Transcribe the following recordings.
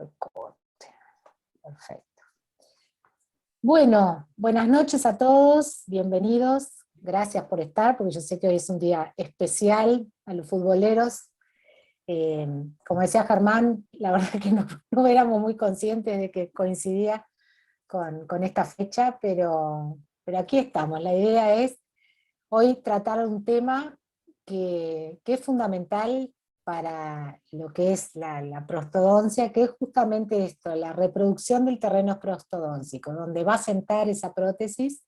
Recorte. Perfecto. Bueno, buenas noches a todos, bienvenidos, gracias por estar, porque yo sé que hoy es un día especial a los futboleros. Como decía Germán, la verdad que no éramos muy conscientes de que coincidía con esta fecha, pero aquí estamos. La idea es hoy tratar un tema que es fundamental para lo que es la prostodoncia, que es justamente esto, la reproducción del terreno prostodóncico, donde va a sentar esa prótesis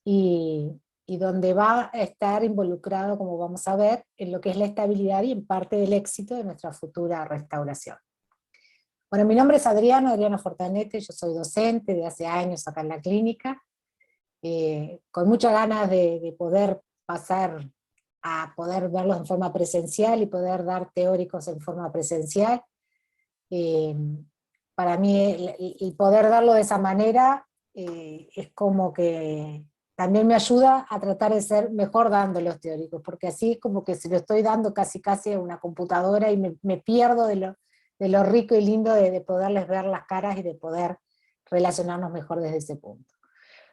y donde va a estar involucrado, como vamos a ver, en lo que es la estabilidad y en parte del éxito de nuestra futura restauración. Bueno, mi nombre es Adriana Fortanete, yo soy docente de hace años acá en la clínica, con muchas ganas de poder pasar a poder verlos en forma presencial y poder dar teóricos en forma presencial. Para mí el poder darlo de esa manera es como que también me ayuda a tratar de ser mejor dando los teóricos, porque así es como que se lo estoy dando casi a una computadora y me pierdo de lo rico y lindo de poderles ver las caras y de poder relacionarnos mejor desde ese punto.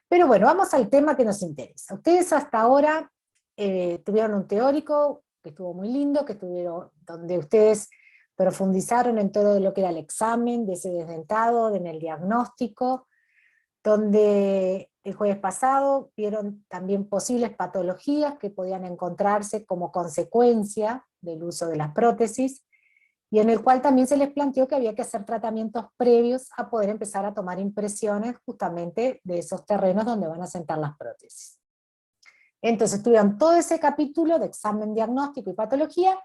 Pero bueno, vamos al tema que nos interesa. Ustedes hasta ahora tuvieron un teórico que estuvo muy lindo, donde ustedes profundizaron en todo lo que era el examen de ese desdentado, en el diagnóstico, donde el jueves pasado vieron también posibles patologías que podían encontrarse como consecuencia del uso de las prótesis, y en el cual también se les planteó que había que hacer tratamientos previos a poder empezar a tomar impresiones justamente de esos terrenos donde van a sentar las prótesis. Entonces tuvieron todo ese capítulo de examen diagnóstico y patología,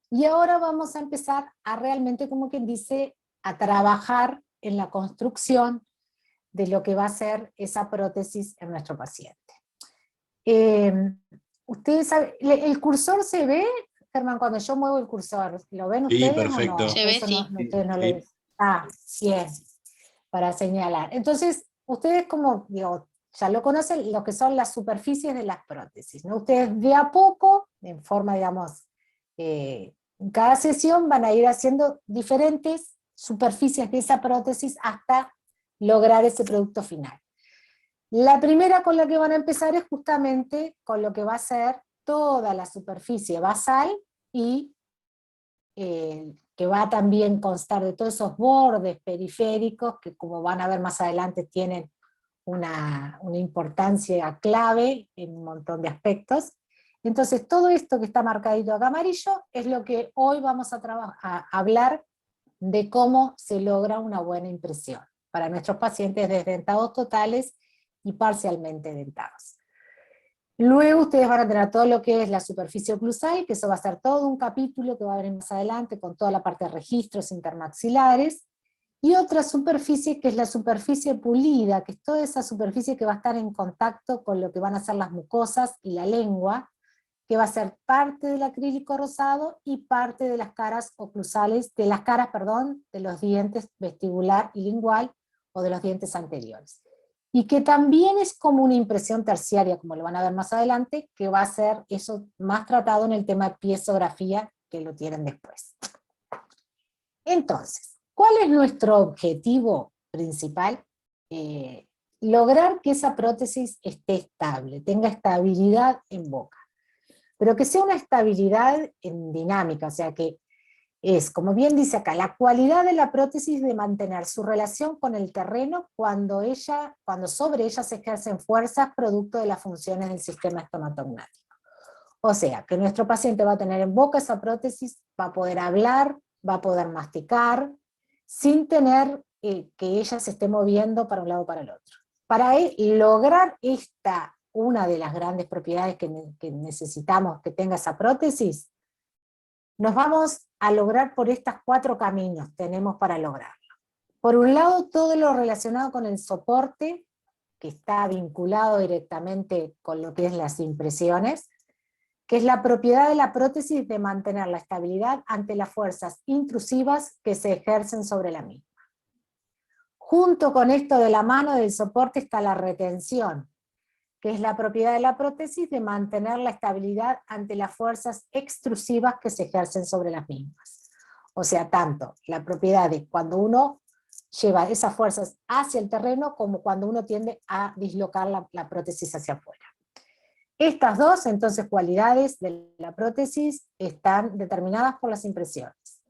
y ahora vamos a empezar a realmente, como quien dice, a trabajar en la construcción de lo que va a ser esa prótesis en nuestro paciente. Ustedes saben, ¿el cursor se ve, Germán, cuando yo muevo el cursor? ¿Lo ven Sí, ustedes perfecto. o no? Se ve, Eso sí. ustedes no lo Sí. ven. Ah, bien, para señalar. Entonces, ustedes como, digo, ya lo conocen, lo que son las superficies de las prótesis, ¿no? Ustedes de a poco, en forma, digamos, en cada sesión van a ir haciendo diferentes superficies de esa prótesis hasta lograr ese producto final. La primera con la que van a empezar es justamente con lo que va a ser toda la superficie basal y que va a también constar de todos esos bordes periféricos que, como van a ver más adelante, tienen una importancia clave en un montón de aspectos. Entonces todo esto que está marcadito acá amarillo es lo que hoy vamos a hablar de cómo se logra una buena impresión para nuestros pacientes desdentados totales y parcialmente dentados. Luego ustedes van a tener todo lo que es la superficie oclusal, que eso va a ser todo un capítulo que va a venir más adelante con toda la parte de registros intermaxilares, y otra superficie que es la superficie pulida, que es toda esa superficie que va a estar en contacto con lo que van a ser las mucosas y la lengua, que va a ser parte del acrílico rosado y parte de las caras oclusales, de los dientes vestibular y lingual, o de los dientes anteriores. Y que también es como una impresión terciaria, como lo van a ver más adelante, que va a ser eso más tratado en el tema de piezografía, que lo tienen después. Entonces, ¿cuál es nuestro objetivo principal? Lograr que esa prótesis esté estable, tenga estabilidad en boca, pero que sea una estabilidad en dinámica, o sea que es, como bien dice acá, la cualidad de la prótesis de mantener su relación con el terreno cuando sobre ella se ejercen fuerzas producto de las funciones del sistema estomatognático. O sea, que nuestro paciente va a tener en boca esa prótesis, va a poder hablar, va a poder masticar, sin tener que ella se esté moviendo para un lado o para el otro. Para lograr una de las grandes propiedades que necesitamos que tenga esa prótesis, nos vamos a lograr por estos 4 caminos tenemos para lograrlo. Por un lado, todo lo relacionado con el soporte, que está vinculado directamente con lo que es las impresiones, que es la propiedad de la prótesis de mantener la estabilidad ante las fuerzas intrusivas que se ejercen sobre la misma. Junto con esto de la mano del soporte está la retención, que es la propiedad de la prótesis de mantener la estabilidad ante las fuerzas extrusivas que se ejercen sobre las mismas. O sea, tanto la propiedad de cuando uno lleva esas fuerzas hacia el terreno como cuando uno tiende a dislocar la prótesis hacia afuera. Estas dos, entonces, cualidades de la prótesis están determinadas por las impresiones.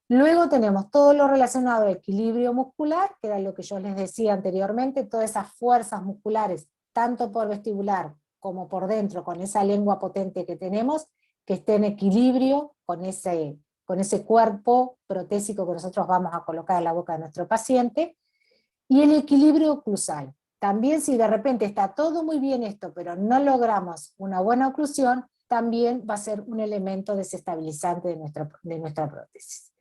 Luego tenemos todo lo relacionado al equilibrio muscular, que era lo que yo les decía anteriormente, todas esas fuerzas musculares, tanto por vestibular como por dentro, con esa lengua potente que tenemos, que esté en equilibrio con ese cuerpo protésico que nosotros vamos a colocar en la boca de nuestro paciente, y el equilibrio oclusal. También si de repente está todo muy bien esto, pero no logramos una buena oclusión, también va a ser un elemento desestabilizante de nuestra prótesis.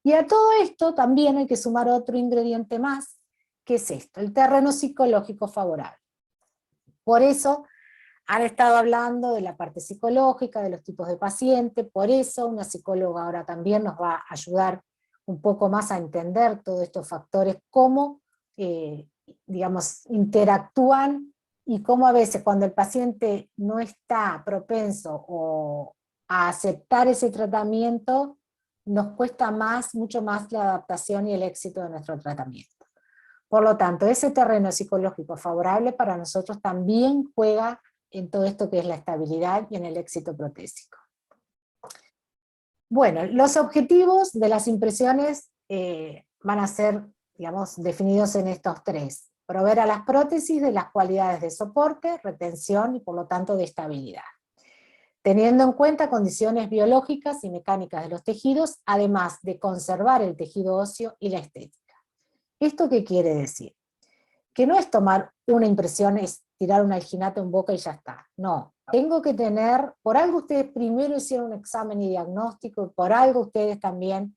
Y a todo esto también hay que sumar otro ingrediente más, que es esto, el terreno psicológico favorable. Por eso han estado hablando de la parte psicológica, de los tipos de paciente, por eso una psicóloga ahora también nos va a ayudar un poco más a entender todos estos factores, cómo digamos, interactúan y cómo a veces cuando el paciente no está propenso a aceptar ese tratamiento, nos cuesta mucho más la adaptación y el éxito de nuestro tratamiento. Por lo tanto, ese terreno psicológico favorable para nosotros también juega en todo esto que es la estabilidad y en el éxito protésico. Bueno, los objetivos de las impresiones van a ser, digamos, definidos en estos tres. Proveer a las prótesis de las cualidades de soporte, retención y por lo tanto de estabilidad. Teniendo en cuenta condiciones biológicas y mecánicas de los tejidos, además de conservar el tejido óseo y la estética. ¿Esto qué quiere decir? Que no es tomar una impresión, es tirar un alginato en boca y ya está. No, tengo que tener, por algo ustedes primero hicieron un examen y diagnóstico, y por algo ustedes también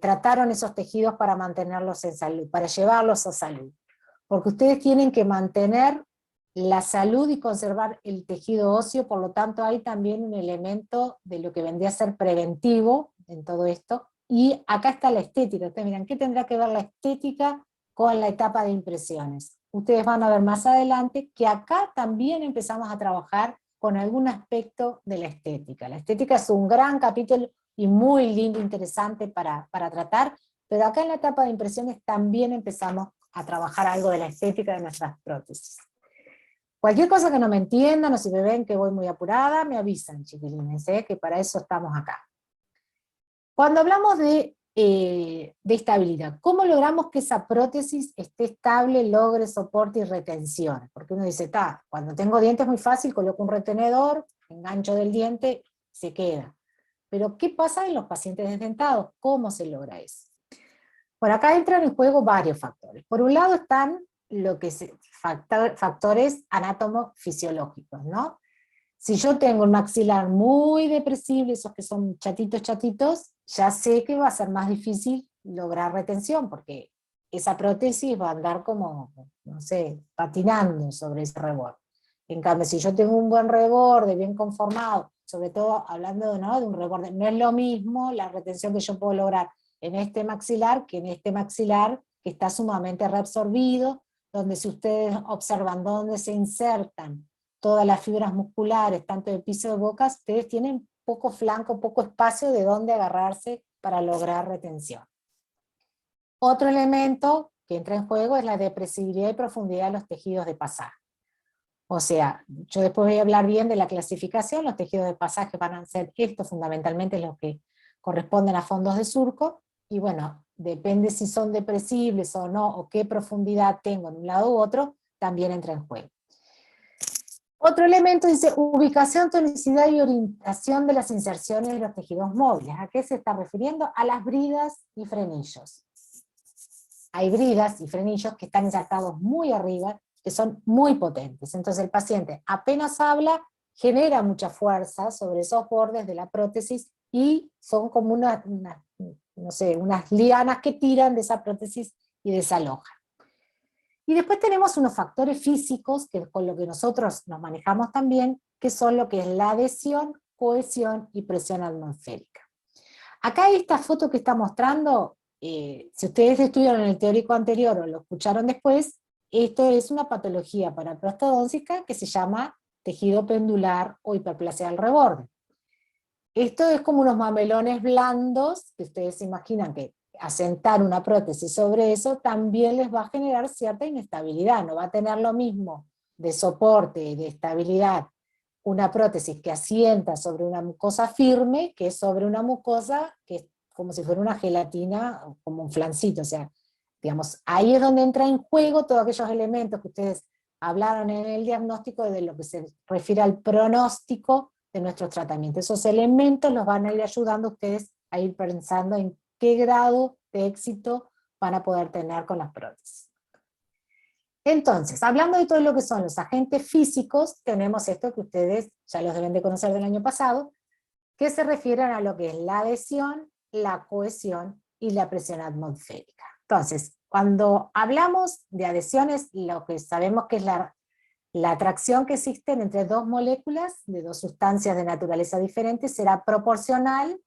trataron esos tejidos para mantenerlos en salud, para llevarlos a salud. Porque ustedes tienen que mantener la salud y conservar el tejido óseo, por lo tanto hay también un elemento de lo que vendría a ser preventivo en todo esto, y acá está la estética. Ustedes miran, ¿qué tendrá que ver la estética con la etapa de impresiones? Ustedes van a ver más adelante que acá también empezamos a trabajar con algún aspecto de la estética. La estética es un gran capítulo y muy lindo, interesante para tratar, pero acá en la etapa de impresiones también empezamos a trabajar algo de la estética de nuestras prótesis. Cualquier cosa que no me entiendan o si me ven que voy muy apurada, me avisan, chiquilines, que para eso estamos acá. Cuando hablamos de estabilidad, ¿cómo logramos que esa prótesis esté estable, logre soporte y retención? Porque uno dice, cuando tengo dientes es muy fácil, coloco un retenedor, engancho del diente, se queda. Pero ¿qué pasa en los pacientes desdentados? ¿Cómo se logra eso? Bueno, acá entran en juego varios factores. Por un lado están factores anátomo-fisiológicos, ¿no? Si yo tengo un maxilar muy depresible, esos que son chatitos, ya sé que va a ser más difícil lograr retención, porque esa prótesis va a andar como, no sé, patinando sobre ese reborde. En cambio, si yo tengo un buen reborde, bien conformado, sobre todo hablando, ¿no?, de un reborde, no es lo mismo la retención que yo puedo lograr en este maxilar que en este maxilar que está sumamente reabsorbido, donde si ustedes observan dónde se insertan todas las fibras musculares, tanto de piso de boca, ustedes tienen poco flanco, poco espacio de dónde agarrarse para lograr retención. Otro elemento que entra en juego es la depresibilidad y profundidad de los tejidos de pasaje. O sea, yo después voy a hablar bien de la clasificación, los tejidos de pasaje van a ser estos fundamentalmente los que corresponden a fondos de surco, y bueno, depende si son depresibles o no, o qué profundidad tengo en un lado u otro, también entra en juego. Otro elemento dice ubicación, tonicidad y orientación de las inserciones de los tejidos móviles. ¿A qué se está refiriendo? A las bridas y frenillos. Hay bridas y frenillos que están insertados muy arriba, que son muy potentes. Entonces el paciente apenas habla, genera mucha fuerza sobre esos bordes de la prótesis y son como unas lianas que tiran de esa prótesis y desalojan. Y después tenemos unos factores físicos, que es con lo que nosotros nos manejamos también, que son lo que es la adhesión, cohesión y presión atmosférica. Acá esta foto que está mostrando, si ustedes estudiaron el teórico anterior o lo escucharon después, esto es una patología paraprostodóntica que se llama tejido pendular o hiperplasia del reborde. esto es como unos mamelones blandos, que ustedes se imaginan que asentar una prótesis sobre eso también les va a generar cierta inestabilidad, no va a tener lo mismo de soporte y de estabilidad una prótesis que asienta sobre una mucosa firme que sobre una mucosa que es como si fuera una gelatina, como un flancito, o sea, digamos, ahí es donde entra en juego todos aquellos elementos que ustedes hablaron en el diagnóstico de lo que se refiere al pronóstico de nuestros tratamientos. Esos elementos los van a ir ayudando a ustedes a ir pensando en qué grado de éxito van a poder tener con las prótesis. Entonces, hablando de todo lo que son los agentes físicos, tenemos esto que ustedes ya los deben de conocer del año pasado, que se refieren a lo que es la adhesión, la cohesión y la presión atmosférica. Entonces, cuando hablamos de adhesiones, lo que sabemos que es la atracción que existe entre dos moléculas de dos sustancias de naturaleza diferente será proporcional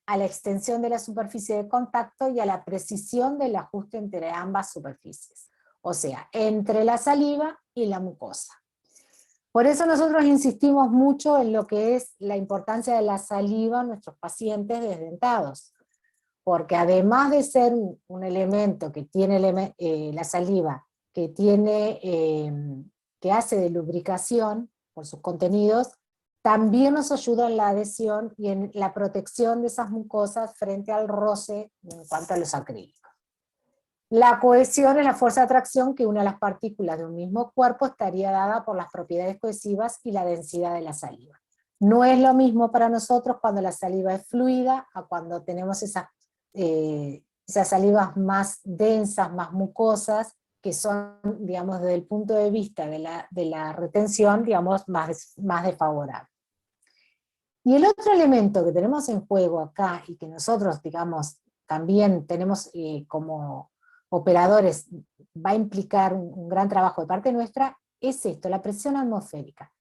a la extensión de la superficie de contacto y a la precisión del ajuste entre ambas superficies, o sea, entre la saliva y la mucosa. Por eso nosotros insistimos mucho en lo que es la importancia de la saliva en nuestros pacientes desdentados, porque además de ser un elemento que tiene la saliva, que hace de lubricación por sus contenidos, también nos ayuda en la adhesión y en la protección de esas mucosas frente al roce en cuanto a los acrílicos. La cohesión es la fuerza de atracción que une a las partículas de un mismo cuerpo, estaría dada por las propiedades cohesivas y la densidad de la saliva. No es lo mismo para nosotros cuando la saliva es fluida a cuando tenemos esas salivas más densas, más mucosas, que son, digamos, desde el punto de vista de la retención, digamos, más desfavorables. Y el otro elemento que tenemos en juego acá, y que nosotros, digamos, también tenemos como operadores, va a implicar un gran trabajo de parte nuestra, es esto, la presión atmosférica,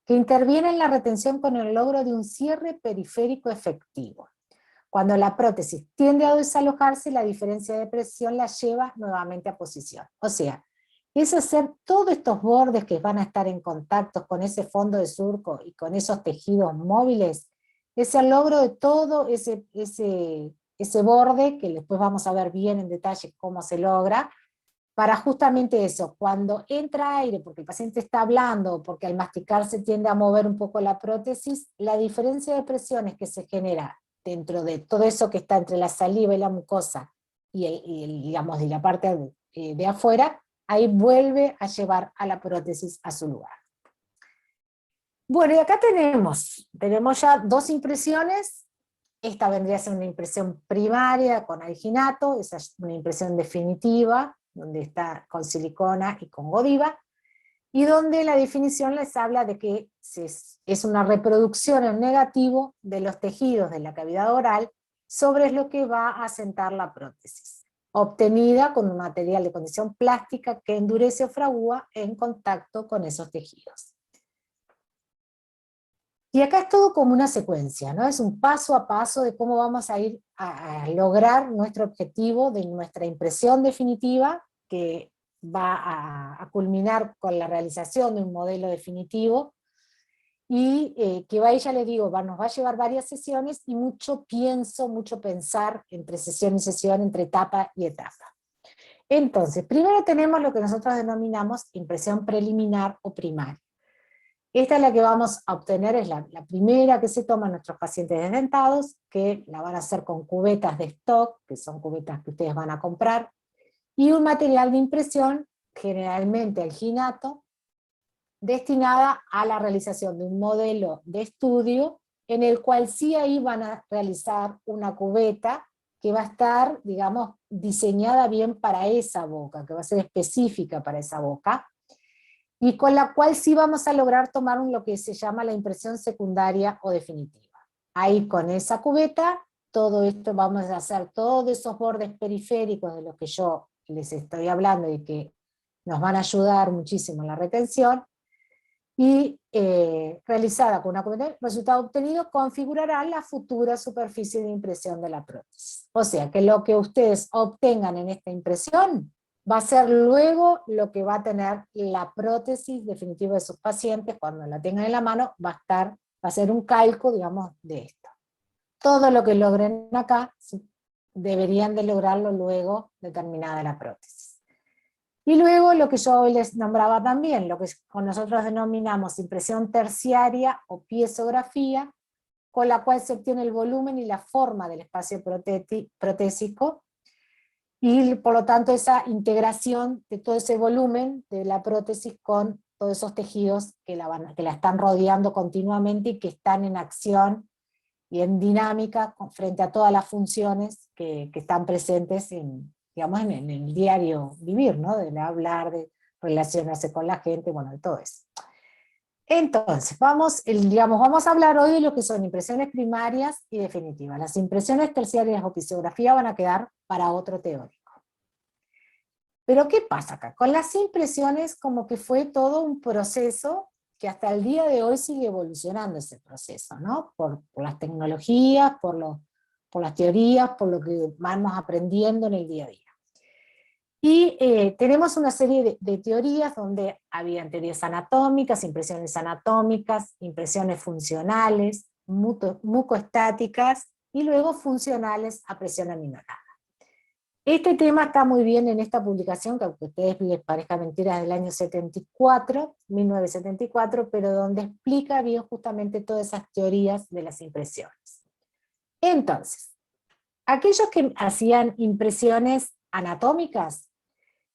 que interviene en la retención con el logro de un cierre periférico efectivo. Cuando la prótesis tiende a desalojarse, la diferencia de presión la lleva nuevamente a posición. O sea, es hacer todos estos bordes que van a estar en contacto con ese fondo de surco y con esos tejidos móviles, es el logro de todo ese borde, que después vamos a ver bien en detalle cómo se logra, para justamente eso, cuando entra aire, porque el paciente está hablando, porque al masticar se tiende a mover un poco la prótesis, la diferencia de presiones que se genera dentro de todo eso que está entre la saliva y la mucosa, digamos, de la parte de afuera, ahí vuelve a llevar a la prótesis a su lugar. Bueno, y acá tenemos ya dos impresiones. Esta vendría a ser una impresión primaria con alginato, esa es una impresión definitiva, donde está con silicona y con Godiva, y donde la definición les habla de que es una reproducción en negativo de los tejidos de la cavidad oral sobre lo que va a asentar la prótesis, obtenida con un material de condición plástica que endurece o fragúa en contacto con esos tejidos. Y acá es todo como una secuencia, ¿no? Es un paso a paso de cómo vamos a ir a lograr nuestro objetivo de nuestra impresión definitiva, que va a culminar con la realización de un modelo definitivo, y que ahí ya les digo, nos va a llevar varias sesiones y mucho pensar entre sesión y sesión, entre etapa y etapa. Entonces, primero tenemos lo que nosotros denominamos impresión preliminar o primaria. Esta es la que vamos a obtener, es la primera que se toma en nuestros pacientes desdentados, que la van a hacer con cubetas de stock, que son cubetas que ustedes van a comprar, y un material de impresión, generalmente alginato, destinada a la realización de un modelo de estudio, en el cual sí ahí van a realizar una cubeta que va a estar, digamos, diseñada bien para esa boca, que va a ser específica para esa boca, y con la cual sí vamos a lograr tomar lo que se llama la impresión secundaria o definitiva. Ahí con esa cubeta, todo esto vamos a hacer todos esos bordes periféricos de los que yo les estoy hablando y que nos van a ayudar muchísimo en la retención, y realizada con una cubeta, el resultado obtenido configurará la futura superficie de impresión de la prótesis. O sea que lo que ustedes obtengan en esta impresión va a ser luego lo que va a tener la prótesis definitiva de sus pacientes. Cuando la tengan en la mano va a ser un calco, digamos, de esto. todo lo que logren acá deberían de lograrlo luego determinada la prótesis. Y luego lo que yo hoy les nombraba también, lo que nosotros denominamos impresión terciaria o piezografía, con la cual se obtiene el volumen y la forma del espacio protésico, y por lo tanto esa integración de todo ese volumen de la prótesis con todos esos tejidos que la están rodeando continuamente y que están en acción y en dinámica frente a todas las funciones que están presentes en, digamos, en el diario vivir, ¿no? De hablar, de relacionarse con la gente, bueno, de todo eso. Entonces, vamos a hablar hoy de lo que son impresiones primarias y definitivas. Las impresiones terciarias o pisografía van a quedar para otro teórico. Pero ¿qué pasa acá? Con las impresiones como que fue todo un proceso que hasta el día de hoy sigue evolucionando ese proceso, ¿no? Por las tecnologías, por las teorías, por lo que vamos aprendiendo en el día a día. Y tenemos una serie de teorías donde habían teorías anatómicas, impresiones funcionales, mucoestáticas, y luego funcionales a presión aminorada. Este tema está muy bien en esta publicación, que aunque a ustedes les parezca mentira, es del año 1974, pero donde explica bien justamente todas esas teorías de las impresiones. Entonces, aquellos que hacían impresiones anatómicas,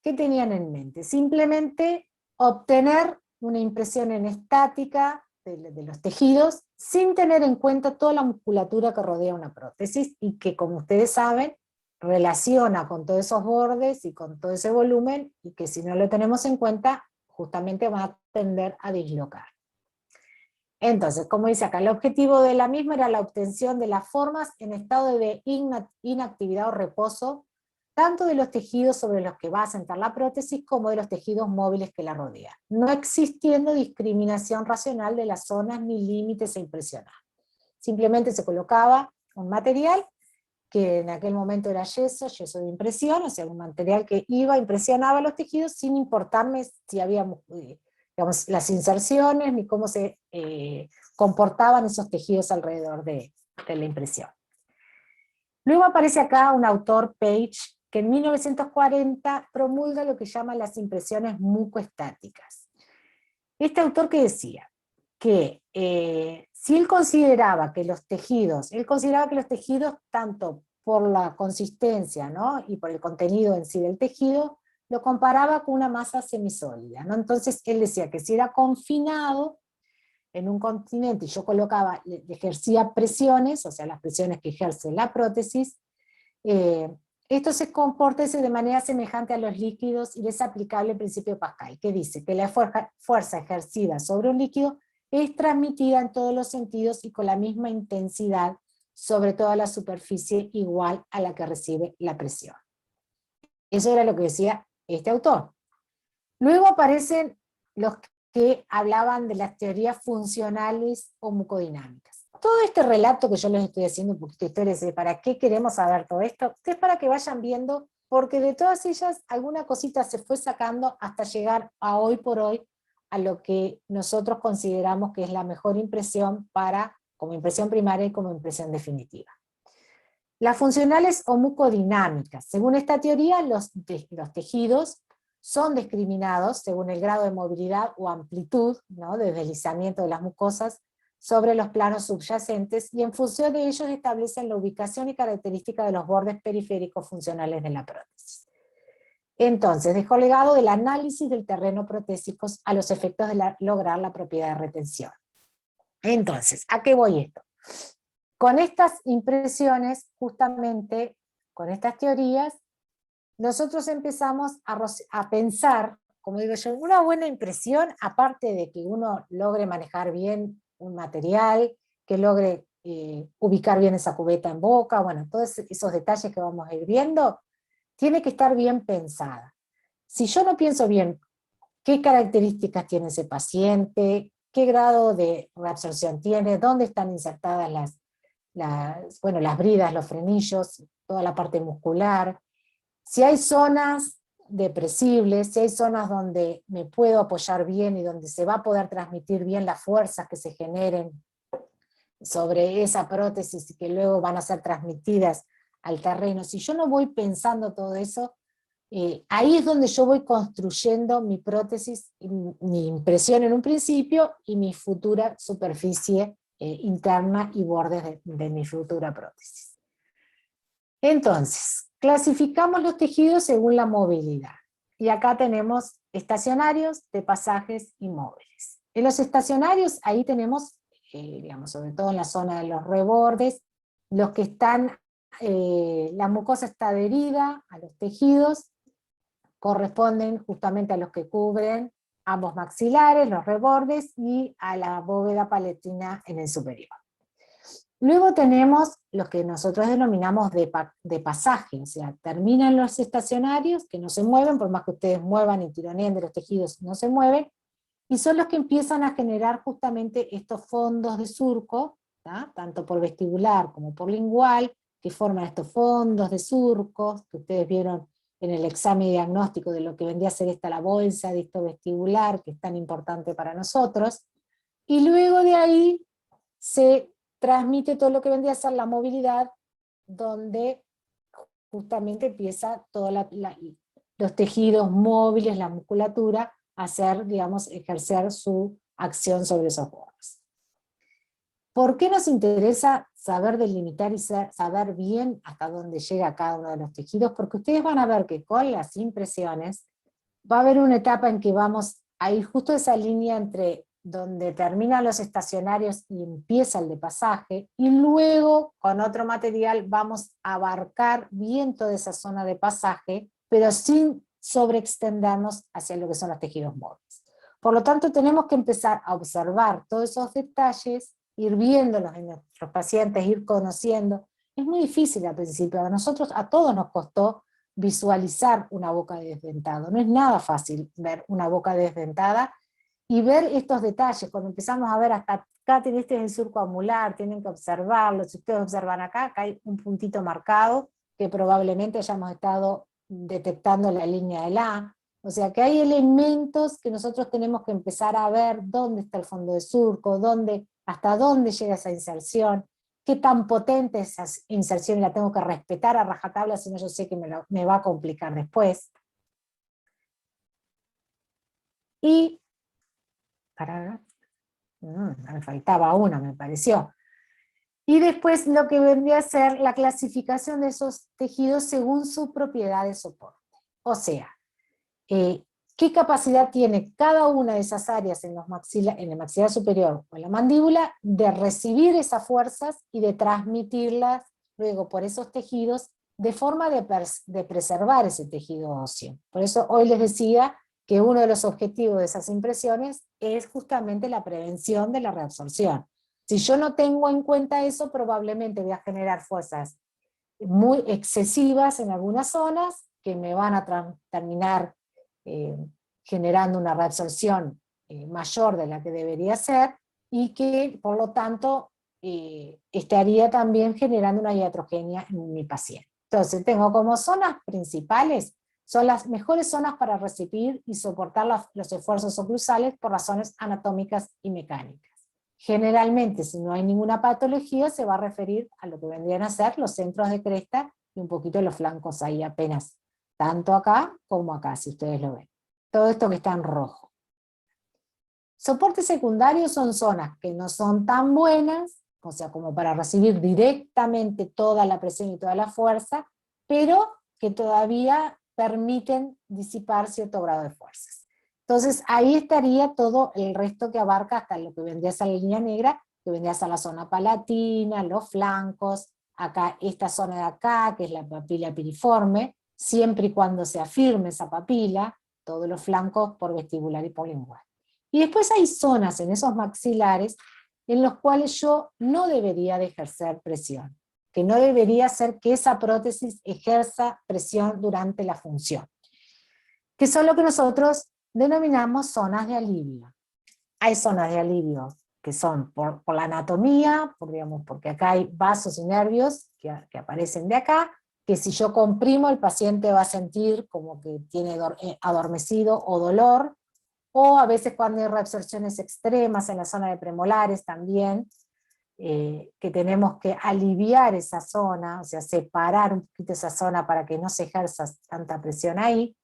¿qué tenían en mente? Simplemente obtener una impresión en estática de los tejidos, sin tener en cuenta toda la musculatura que rodea una prótesis, y que, como ustedes saben, relaciona con todos esos bordes y con todo ese volumen, y que si no lo tenemos en cuenta, justamente va a tender a dislocar. Entonces, como dice acá, el objetivo de la misma era la obtención de las formas en estado de inactividad o reposo, tanto de los tejidos sobre los que va a sentar la prótesis, como de los tejidos móviles que la rodean, no existiendo discriminación racional de las zonas ni límites a impresionar. Simplemente se colocaba un material, que en aquel momento era yeso de impresión, o sea, un material que impresionaba los tejidos sin importarme si había, digamos, las inserciones, ni cómo se comportaban esos tejidos alrededor de la impresión. Luego aparece acá un autor, Page, que en 1940 promulga lo que llama las impresiones mucoestáticas. Este autor, que decía que si él consideraba que los tejidos, tanto por la consistencia, ¿no?, y por el contenido en sí del tejido, lo comparaba con una masa semisólida, ¿no? Entonces él decía que si era confinado en un continente y yo ejercía presiones, o sea, las presiones que ejerce la prótesis, esto se comporta de manera semejante a los líquidos, y es aplicable el principio de Pascal, que dice que la fuerza ejercida sobre un líquido es transmitida en todos los sentidos y con la misma intensidad sobre toda la superficie igual a la que recibe la presión. Eso era lo que decía este autor. Luego aparecen los que hablaban de las teorías funcionales o mucodinámicas. Todo este relato que yo les estoy haciendo, un poquito de historia, de para qué queremos saber todo esto, es para que vayan viendo, porque de todas ellas alguna cosita se fue sacando hasta llegar a hoy por hoy a lo que nosotros consideramos que es la mejor impresión como impresión primaria y como impresión definitiva. Las funcionales o mucodinámicas. Según esta teoría, los tejidos son discriminados según el grado de movilidad o amplitud, ¿no?, de deslizamiento de las mucosas sobre los planos subyacentes, y en función de ellos establecen la ubicación y característica de los bordes periféricos funcionales de la prótesis. Entonces, dejó legado del análisis del terreno protésico a los efectos de lograr la propiedad de retención. Entonces, ¿a qué voy esto? Con estas impresiones, justamente, con estas teorías, nosotros empezamos a pensar, como digo yo, una buena impresión, aparte de que uno logre manejar bien un material, que logre ubicar bien esa cubeta en boca, bueno, todos esos detalles que vamos a ir viendo, tiene que estar bien pensada. Si yo no pienso bien qué características tiene ese paciente, qué grado de reabsorción tiene, dónde están insertadas las bridas, los frenillos, toda la parte muscular, si hay zonas depresibles, si hay zonas donde me puedo apoyar bien y donde se va a poder transmitir bien las fuerzas que se generen sobre esa prótesis que luego van a ser transmitidas al terreno, si yo no voy pensando todo eso, ahí es donde yo voy construyendo mi prótesis, mi impresión en un principio y mi futura superficie interna y bordes de mi futura prótesis. Entonces, clasificamos los tejidos según la movilidad. Y acá tenemos estacionarios, de pasajes y móviles. En los estacionarios, ahí tenemos, digamos, sobre todo en la zona de los rebordes, los que están, la mucosa está adherida a los tejidos, corresponden justamente a los que cubren ambos maxilares, los rebordes, y a la bóveda palatina en el superior. Luego tenemos los que nosotros denominamos de pasaje, o sea, terminan los estacionarios, que no se mueven, por más que ustedes muevan y tironeen de los tejidos, no se mueven, y son los que empiezan a generar justamente estos fondos de surco, ¿tá? Tanto por vestibular como por lingual, que forman estos fondos de surcos, que ustedes vieron en el examen diagnóstico de lo que vendría a ser la bolsa de vestibular, que es tan importante para nosotros, y luego de ahí se transmite todo lo que vendría a ser la movilidad, donde justamente empieza todos los tejidos móviles, la musculatura, a hacer, digamos, ejercer su acción sobre esos bordes. ¿Por qué nos interesa saber delimitar y saber bien hasta dónde llega cada uno de los tejidos? Porque ustedes van a ver que con las impresiones va a haber una etapa en que vamos a ir justo esa línea entre donde terminan los estacionarios y empieza el de pasaje, y luego con otro material vamos a abarcar bien toda esa zona de pasaje, pero sin sobreextendernos hacia lo que son los tejidos móviles. Por lo tanto, tenemos que empezar a observar todos esos detalles, ir viéndolos en nuestros pacientes, ir conociendo. Es muy difícil al principio, a todos nos costó visualizar una boca de desdentado. No es nada fácil ver una boca desdentada y ver estos detalles. Cuando empezamos a ver hasta acá, este es el surco amular, tienen que observarlo. Si ustedes observan acá hay un puntito marcado que probablemente hayamos estado detectando la línea del A. O sea que hay elementos que nosotros tenemos que empezar a ver dónde está el fondo de surco, hasta dónde llega esa inserción, qué tan potente esa inserción, la tengo que respetar a rajatabla, si no yo sé que me va a complicar después. Y, me faltaba una, me pareció. Y después lo que vendría a ser la clasificación de esos tejidos según su propiedad de soporte. O sea, qué capacidad tiene cada una de esas áreas en el maxilar superior o en la mandíbula de recibir esas fuerzas y de transmitirlas luego por esos tejidos de forma de preservar ese tejido óseo. Por eso hoy les decía que uno de los objetivos de esas impresiones es justamente la prevención de la reabsorción. Si yo no tengo en cuenta eso, probablemente voy a generar fuerzas muy excesivas en algunas zonas que me van a terminar generando una reabsorción mayor de la que debería ser, y que por lo tanto estaría también generando una iatrogenia en mi paciente. Entonces tengo como zonas principales, son las mejores zonas para recibir y soportar los esfuerzos oclusales por razones anatómicas y mecánicas. Generalmente, si no hay ninguna patología, se va a referir a lo que vendrían a ser los centros de cresta y un poquito los flancos ahí apenas, tanto acá como acá, si ustedes lo ven. Todo esto que está en rojo. Soportes secundarios son zonas que no son tan buenas, o sea, como para recibir directamente toda la presión y toda la fuerza, pero que todavía permiten disipar cierto grado de fuerzas. Entonces ahí estaría todo el resto que abarca hasta lo que vendría a ser la línea negra, que vendría a ser la zona palatina, los flancos, acá esta zona de acá, que es la papila piriforme, siempre y cuando se afirme esa papila, todos los flancos por vestibular y por lingual. Y después hay zonas en esos maxilares en los cuales yo no debería de ejercer presión, que no debería ser que esa prótesis ejerza presión durante la función, que son lo que nosotros denominamos zonas de alivio. Hay zonas de alivio que son por la anatomía, porque acá hay vasos y nervios que aparecen de acá, que si yo comprimo el paciente va a sentir como que tiene adormecido o dolor, o a veces cuando hay reabsorciones extremas en la zona de premolares también, que tenemos que aliviar esa zona, o sea, separar un poquito esa zona para que no se ejerza tanta presión ahí.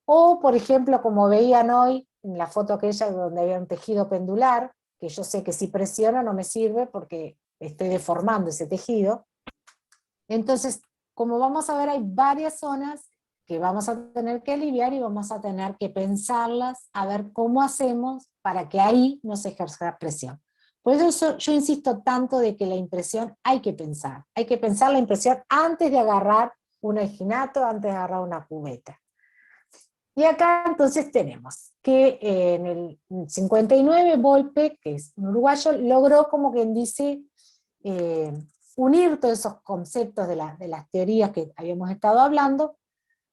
O, por ejemplo, como veían hoy, en la foto aquella donde había un tejido pendular, que yo sé que si presiono no me sirve porque estoy deformando ese tejido. Entonces, como vamos a ver, hay varias zonas que vamos a tener que aliviar y vamos a tener que pensarlas, a ver cómo hacemos para que ahí no se ejerza presión. Por eso yo insisto tanto de que la impresión hay que pensar la impresión antes de agarrar un alginato, antes de agarrar una cubeta. Y acá entonces tenemos que en el 59 Volpe, que es un uruguayo, logró, como quien dice, unir todos esos conceptos de las teorías que habíamos estado hablando,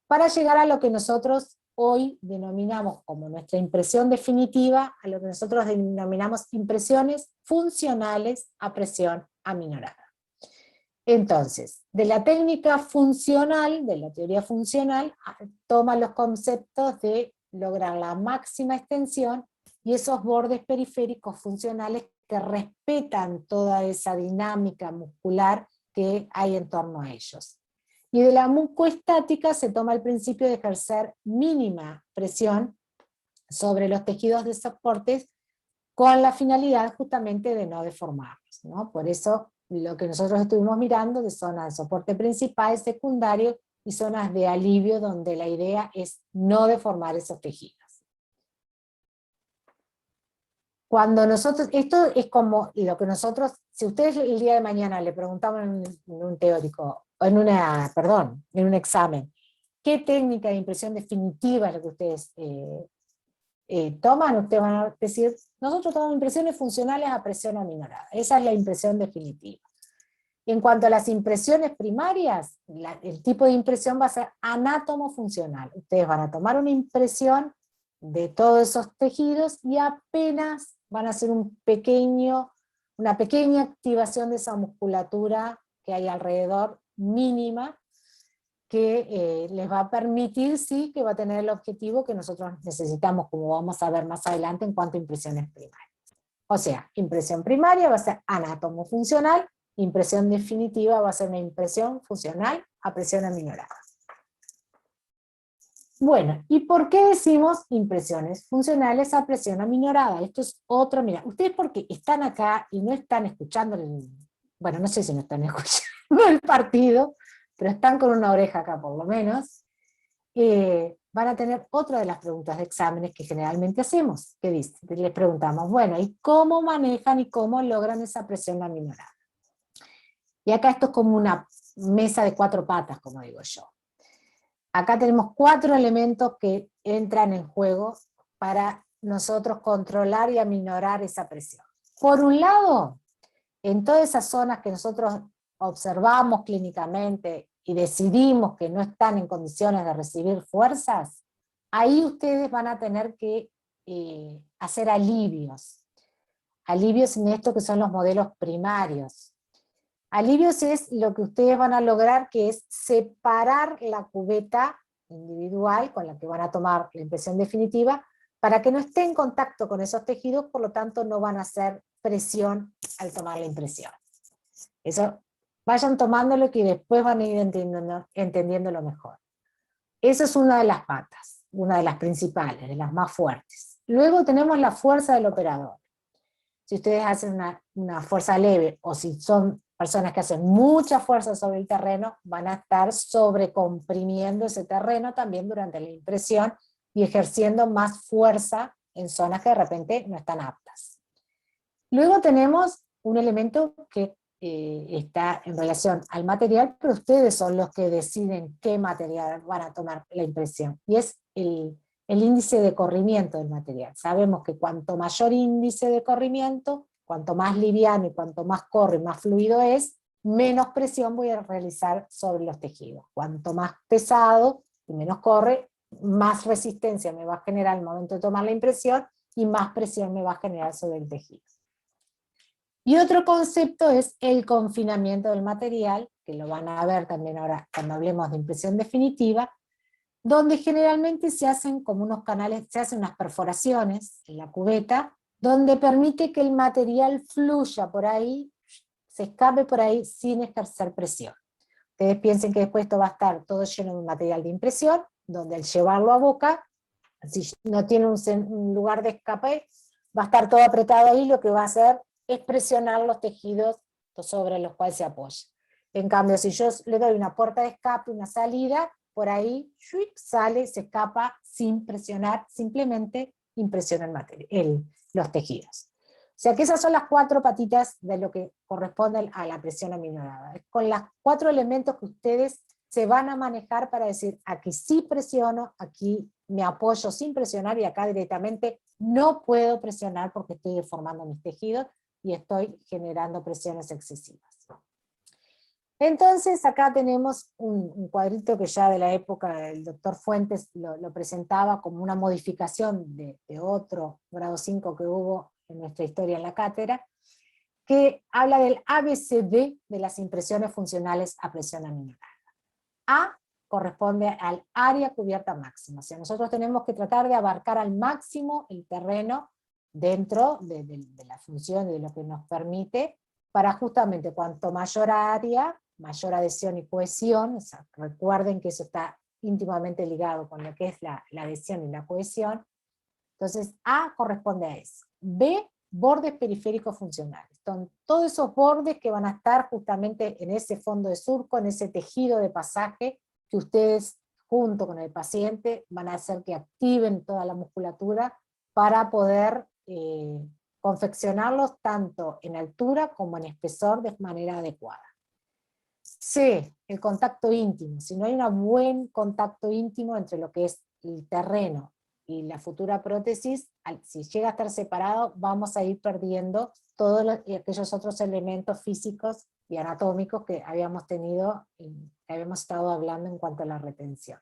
para llegar a lo que nosotros hoy denominamos como nuestra impresión definitiva, a lo que nosotros denominamos impresiones funcionales a presión aminorada. Entonces, de la técnica funcional, de la teoría funcional, toma los conceptos de lograr la máxima extensión y esos bordes periféricos funcionales que respetan toda esa dinámica muscular que hay en torno a ellos. Y de la mucoestática se toma el principio de ejercer mínima presión sobre los tejidos de soportes con la finalidad justamente de no deformarlos, ¿no? Por eso lo que nosotros estuvimos mirando de zonas de soporte principal, secundario y zonas de alivio donde la idea es no deformar esos tejidos. Cuando nosotros, esto es como lo que nosotros, si ustedes el día de mañana le preguntaban en un teórico, en un examen, ¿qué técnica de impresión definitiva es lo que ustedes toman? Ustedes van a decir, nosotros tomamos impresiones funcionales a presión aminorada. Esa es la impresión definitiva. En cuanto a las impresiones primarias, el tipo de impresión va a ser anátomo-funcional. Ustedes van a tomar una impresión de todos esos tejidos y apenas van a hacer una pequeña activación de esa musculatura que hay alrededor, mínima, que les va a permitir, sí, que va a tener el objetivo que nosotros necesitamos, como vamos a ver más adelante en cuanto a impresiones primarias. O sea, impresión primaria va a ser anátomo-funcional, impresión definitiva va a ser una impresión funcional a presión aminorada. Bueno, ¿y por qué decimos impresiones funcionales a presión aminorada? Esto es otro, mira, ustedes porque están acá y no están escuchando, bueno, no sé si no están escuchando el partido, pero están con una oreja acá por lo menos, van a tener otra de las preguntas de exámenes que generalmente hacemos, que dice, les preguntamos, bueno, ¿y cómo manejan y cómo logran esa presión aminorada? Y acá esto es como una mesa de 4 patas, como digo yo. Acá tenemos 4 elementos que entran en juego para nosotros controlar y aminorar esa presión. Por un lado, en todas esas zonas que nosotros observamos clínicamente y decidimos que no están en condiciones de recibir fuerzas, ahí ustedes van a tener que hacer alivios. Alivios en esto que son los modelos primarios. Alivios es lo que ustedes van a lograr, que es separar la cubeta individual con la que van a tomar la impresión definitiva, para que no esté en contacto con esos tejidos, por lo tanto no van a hacer presión al tomar la impresión. Eso, vayan tomándolo que después van a ir entendiéndolo mejor. Esa es una de las patas, una de las principales, de las más fuertes. Luego tenemos la fuerza del operador. Si ustedes hacen una fuerza leve, o si son personas que hacen mucha fuerza sobre el terreno, van a estar sobrecomprimiendo ese terreno también durante la impresión y ejerciendo más fuerza en zonas que de repente no están aptas. Luego tenemos un elemento que está en relación al material, pero ustedes son los que deciden qué material van a tomar la impresión, y es el índice de corrimiento del material. Sabemos que cuanto mayor índice de corrimiento, cuanto más liviano y cuanto más corre, más fluido es, menos presión voy a realizar sobre los tejidos. Cuanto más pesado y menos corre, más resistencia me va a generar al momento de tomar la impresión y más presión me va a generar sobre el tejido. Y otro concepto es el confinamiento del material, que lo van a ver también ahora cuando hablemos de impresión definitiva, donde generalmente se hacen como unos canales, se hacen unas perforaciones en la cubeta, donde permite que el material fluya por ahí se escape por ahí sin ejercer presión. Ustedes piensen que después esto va a estar todo lleno de un material de impresión, donde al llevarlo a boca, si no tiene un lugar de escape, va a estar todo apretado ahí, lo que va a hacer es presionar los tejidos sobre los cuales se apoya. En cambio, si yo le doy una puerta de escape, una salida, por ahí sale, se escapa sin presionar, simplemente impresiona los tejidos. O sea que esas son las 4 patitas de lo que corresponde a la presión aminorada. Es con los 4 elementos que ustedes se van a manejar para decir, aquí sí presiono, aquí me apoyo sin presionar, y acá directamente no puedo presionar porque estoy deformando mis tejidos y estoy generando presiones excesivas. Entonces acá tenemos un cuadrito que ya de la época del doctor Fuentes lo presentaba como una modificación de otro grado 5 que hubo en nuestra historia en la cátedra, que habla del ABCD de las impresiones funcionales a presión aminorada. A corresponde al área cubierta máxima, o sea, nosotros tenemos que tratar de abarcar al máximo el terreno dentro de la función de lo que nos permite, para justamente cuanto mayor área, mayor adhesión y cohesión. O sea, recuerden que eso está íntimamente ligado con lo que es la adhesión y la cohesión. Entonces A corresponde a eso. B, bordes periféricos funcionales. Son todos esos bordes que van a estar justamente en ese fondo de surco, en ese tejido de pasaje, que ustedes junto con el paciente van a hacer que activen toda la musculatura para poder confeccionarlos tanto en altura como en espesor de manera adecuada. C, el contacto íntimo. Si no hay un buen contacto íntimo entre lo que es el terreno y la futura prótesis, si llega a estar separado, vamos a ir perdiendo todos aquellos otros elementos físicos y anatómicos que habíamos tenido, que habíamos estado hablando en cuanto a la retención.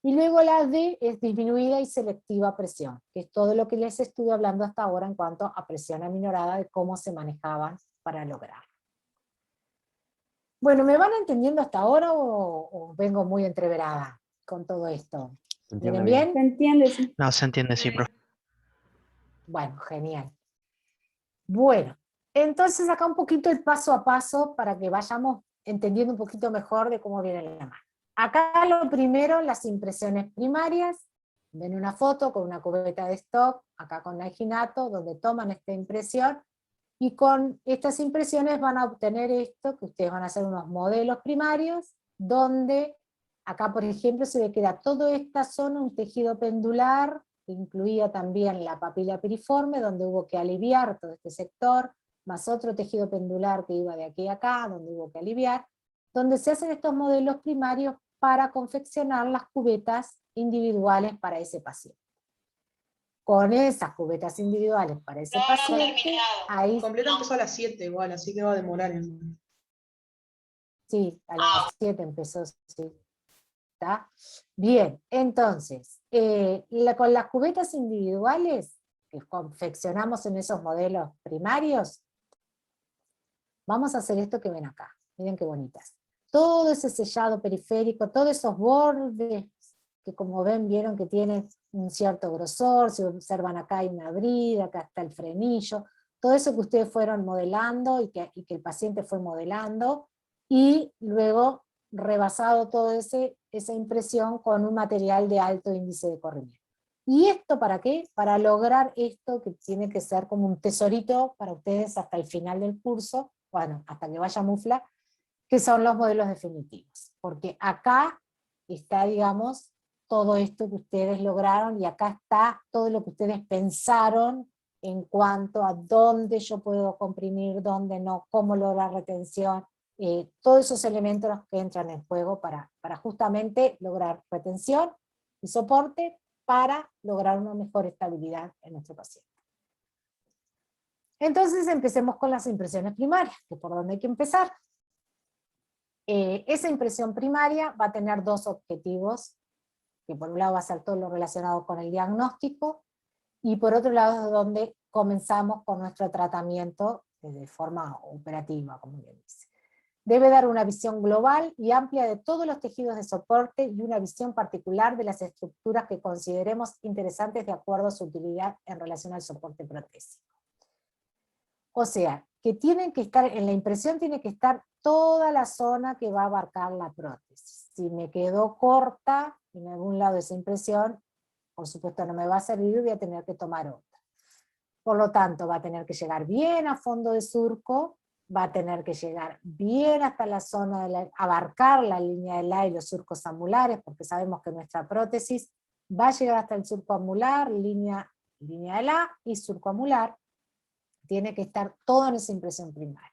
Y luego la D es disminuida y selectiva presión, que es todo lo que les estuve hablando hasta ahora en cuanto a presión aminorada, de cómo se manejaban para lograr. Bueno, ¿me van entendiendo hasta ahora o vengo muy entreverada con todo esto? ¿Vienen bien? Se entiende, sí. No, se entiende, sí, profe. Bueno, genial. Bueno, entonces acá un poquito el paso a paso para que vayamos entendiendo un poquito mejor de cómo viene la mano. Acá lo primero, las impresiones primarias. Ven una foto con una cubeta de stock, acá con alginato, donde toman esta impresión, y con estas impresiones van a obtener esto, que ustedes van a hacer unos modelos primarios, donde acá por ejemplo se ve que da toda esta zona un tejido pendular, que incluía también la papila piriforme, donde hubo que aliviar todo este sector, más otro tejido pendular que iba de aquí a acá, donde hubo que aliviar, donde se hacen estos modelos primarios para confeccionar las cubetas individuales para ese paciente. Con esas cubetas individuales para ese paciente, ahí... Completo empezó a las 7 igual, así que va a demorar. Sí, a las 7 empezó, sí. ¿Está? Bien, entonces, con las cubetas individuales que confeccionamos en esos modelos primarios, vamos a hacer esto que ven acá. Miren qué bonitas. Todo ese sellado periférico, todos esos bordes que como ven, vieron que tienen un cierto grosor, si observan acá hay una brida, acá está el frenillo, todo eso que ustedes fueron modelando y que el paciente fue modelando, y luego rebasado toda esa impresión con un material de alto índice de corrimiento. ¿Y esto para qué? Para lograr esto que tiene que ser como un tesorito para ustedes hasta el final del curso, bueno, hasta que vaya Mufla, que son los modelos definitivos. Porque acá está, digamos, todo esto que ustedes lograron, y acá está todo lo que ustedes pensaron en cuanto a dónde yo puedo comprimir, dónde no, cómo lograr retención, todos esos elementos que entran en juego para justamente lograr retención y soporte para lograr una mejor estabilidad en nuestro paciente. Entonces empecemos con las impresiones primarias, que es por donde hay que empezar. Esa impresión primaria va a tener dos objetivos, que por un lado va a ser todo lo relacionado con el diagnóstico, y por otro lado es donde comenzamos con nuestro tratamiento de forma operativa, como bien dice. Debe dar una visión global y amplia de todos los tejidos de soporte y una visión particular de las estructuras que consideremos interesantes de acuerdo a su utilidad en relación al soporte protésico. O sea, que tienen que estar, en la impresión tiene que estar toda la zona que va a abarcar la prótesis. Si me quedó corta en algún lado de esa impresión, por supuesto no me va a servir y voy a tener que tomar otra. Por lo tanto, va a tener que llegar bien a fondo de surco, va a tener que llegar bien hasta la zona, abarcar la línea del A y los surcos anulares, porque sabemos que nuestra prótesis va a llegar hasta el surco anular, línea del A y surco anular, tiene que estar todo en esa impresión primaria.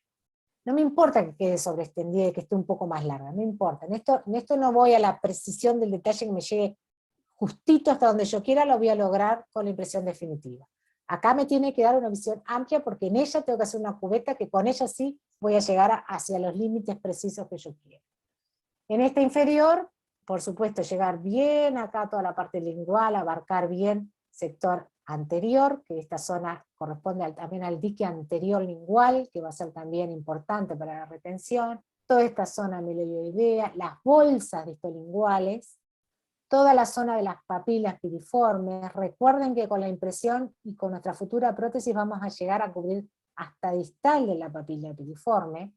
No me importa que quede sobreextendida y que esté un poco más larga, no importa. En esto no voy a la precisión del detalle que me llegue justito hasta donde yo quiera, lo voy a lograr con la impresión definitiva. Acá me tiene que dar una visión amplia porque en ella tengo que hacer una cubeta que con ella sí voy a llegar hacia los límites precisos que yo quiero. En esta inferior, por supuesto, llegar bien acá a toda la parte lingual, abarcar bien sector anterior, que esta zona corresponde también al dique anterior lingual, que va a ser también importante para la retención, toda esta zona melioidea, las bolsas distolinguales, toda la zona de las papilas piriformes. Recuerden que con la impresión y con nuestra futura prótesis vamos a llegar a cubrir hasta distal de la papila piriforme.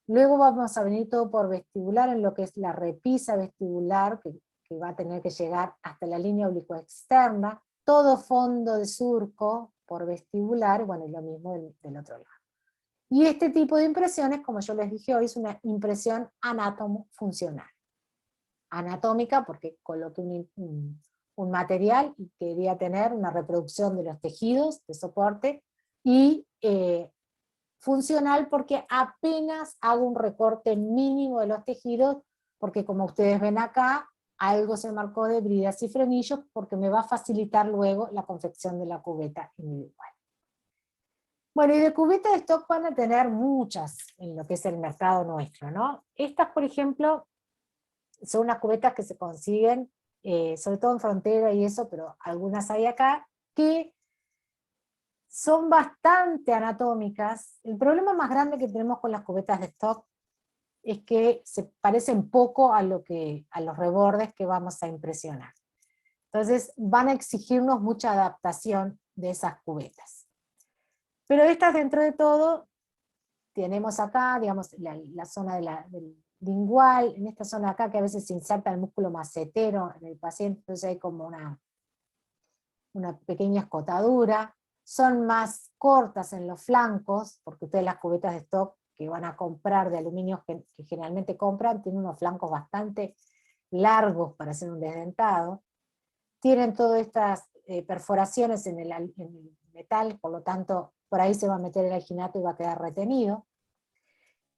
Luego vamos a venir todo por vestibular, en lo que es la repisa vestibular, que va a tener que llegar hasta la línea oblicuo externa, todo fondo de surco por vestibular, bueno, y lo mismo del otro lado. Y este tipo de impresiones, como yo les dije hoy, es una impresión anátomo-funcional. Anatómica, porque coloqué un material y quería tener una reproducción de los tejidos de soporte, y funcional porque apenas hago un recorte mínimo de los tejidos, porque como ustedes ven acá, algo se marcó de bridas y frenillos, porque me va a facilitar luego la confección de la cubeta individual. Bueno, y de cubetas de stock van a tener muchas en lo que es el mercado nuestro, ¿no? Estas, por ejemplo, son unas cubetas que se consiguen, sobre todo en frontera y eso, pero algunas hay acá, que son bastante anatómicas. El problema más grande que tenemos con las cubetas de stock es que se parecen poco a los rebordes que vamos a impresionar. Entonces van a exigirnos mucha adaptación de esas cubetas. Pero estas, dentro de todo, tenemos acá, digamos, la zona del lingual, en esta zona acá que a veces se inserta el músculo macetero en el paciente, entonces hay como una pequeña escotadura. Son más cortas en los flancos, porque ustedes las cubetas de stock que van a comprar de aluminio, que generalmente compran, tienen unos flancos bastante largos para hacer un desdentado. Tienen todas estas perforaciones en el metal, por lo tanto, por ahí se va a meter el alginato y va a quedar retenido.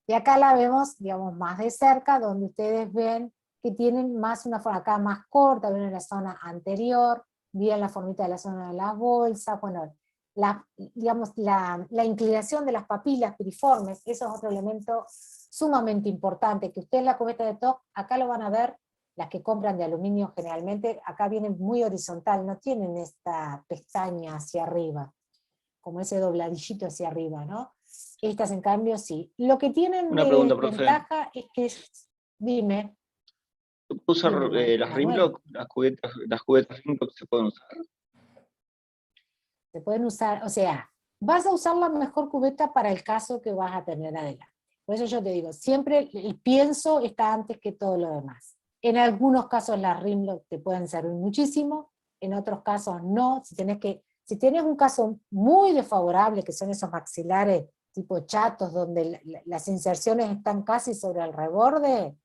Y acá la vemos, digamos, más de cerca, donde ustedes ven que tienen más una forma acá más corta, ven en la zona anterior, bien la formita de la zona de las bolsas, bueno, digamos, la inclinación de las papilas piriformes, eso es otro elemento sumamente importante, que ustedes en la cubeta de stock, acá lo van a ver, las que compran de aluminio generalmente, acá vienen muy horizontal, no tienen esta pestaña hacia arriba, como ese dobladillito hacia arriba, ¿no? Estas en cambio sí. Lo que tienen Una de pregunta, profe. ventaja es que, dime. ¿Se puede usar las Manuel. Rimlock? Las cubetas Rimlock se pueden usar. Se pueden usar, o sea, vas a usar la mejor cubeta para el caso que vas a tener adelante. Por eso yo te digo, siempre el pienso está antes que todo lo demás. En algunos casos las Rimlock te pueden servir muchísimo, en otros casos no. Si tienes un caso muy desfavorable, que son esos maxilares tipo chatos, donde las inserciones están casi sobre el reborde,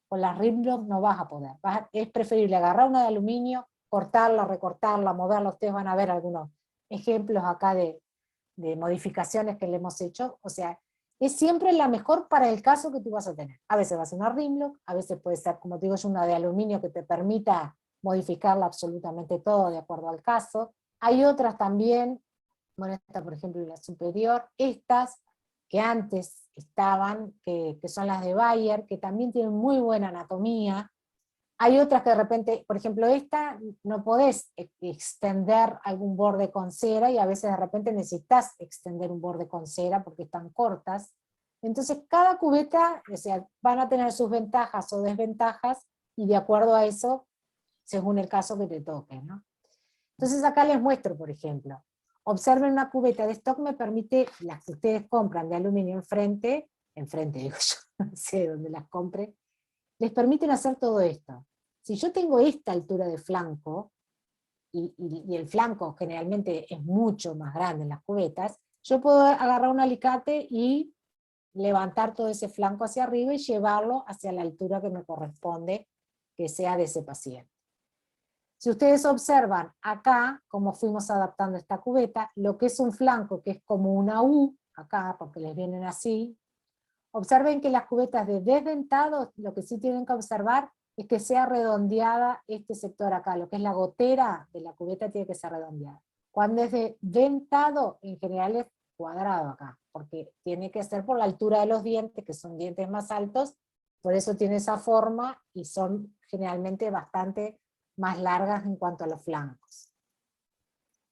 con las Rimlock no vas a poder. Es preferible agarrar una de aluminio, cortarla, recortarla, moverla. Ustedes van a ver algunos ejemplos acá de modificaciones que le hemos hecho. O sea, es siempre la mejor para el caso que tú vas a tener. A veces va a ser una Rimlock, a veces puede ser, como te digo yo, una de aluminio que te permita modificarla absolutamente todo de acuerdo al caso. Hay otras también, bueno, esta por ejemplo la superior, estas que antes estaban, que son las de Bayer, que también tienen muy buena anatomía. Hay otras que de repente, por ejemplo esta, no podés extender algún borde con cera, y a veces de repente necesitas extender un borde con cera porque están cortas. Entonces cada cubeta, o sea, van a tener sus ventajas o desventajas, y de acuerdo a eso, según el caso que te toque, ¿no? Entonces acá les muestro, por ejemplo, Observen una cubeta de stock, me permite, las que ustedes compran de aluminio enfrente digo yo, no sé dónde las compre, les permiten hacer todo esto. Si yo tengo esta altura de flanco, y el flanco generalmente es mucho más grande en las cubetas, yo puedo agarrar un alicate y levantar todo ese flanco hacia arriba y llevarlo hacia la altura que me corresponde que sea de ese paciente. Si ustedes observan acá cómo fuimos adaptando esta cubeta, lo que es un flanco que es como una U, acá porque les vienen así, observen que las cubetas de desdentado, lo que sí tienen que observar es que sea redondeada este sector acá, lo que es la gotera de la cubeta tiene que ser redondeada. Cuando es de dentado, en general es cuadrado acá, porque tiene que ser por la altura de los dientes, que son dientes más altos, por eso tiene esa forma, y son generalmente bastante más largas en cuanto a los flancos.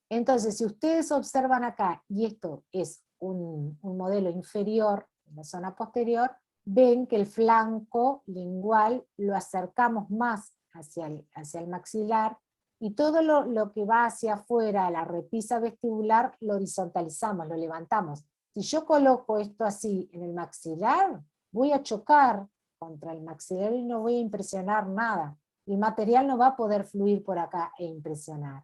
Entonces, si ustedes observan acá, y esto es un modelo inferior, en la zona posterior, ven que el flanco lingual lo acercamos más hacia el maxilar, y todo lo que va hacia afuera, la repisa vestibular, lo horizontalizamos, lo levantamos. Si yo coloco esto así en el maxilar, voy a chocar contra el maxilar y no voy a impresionar nada. El material no va a poder fluir por acá e impresionar.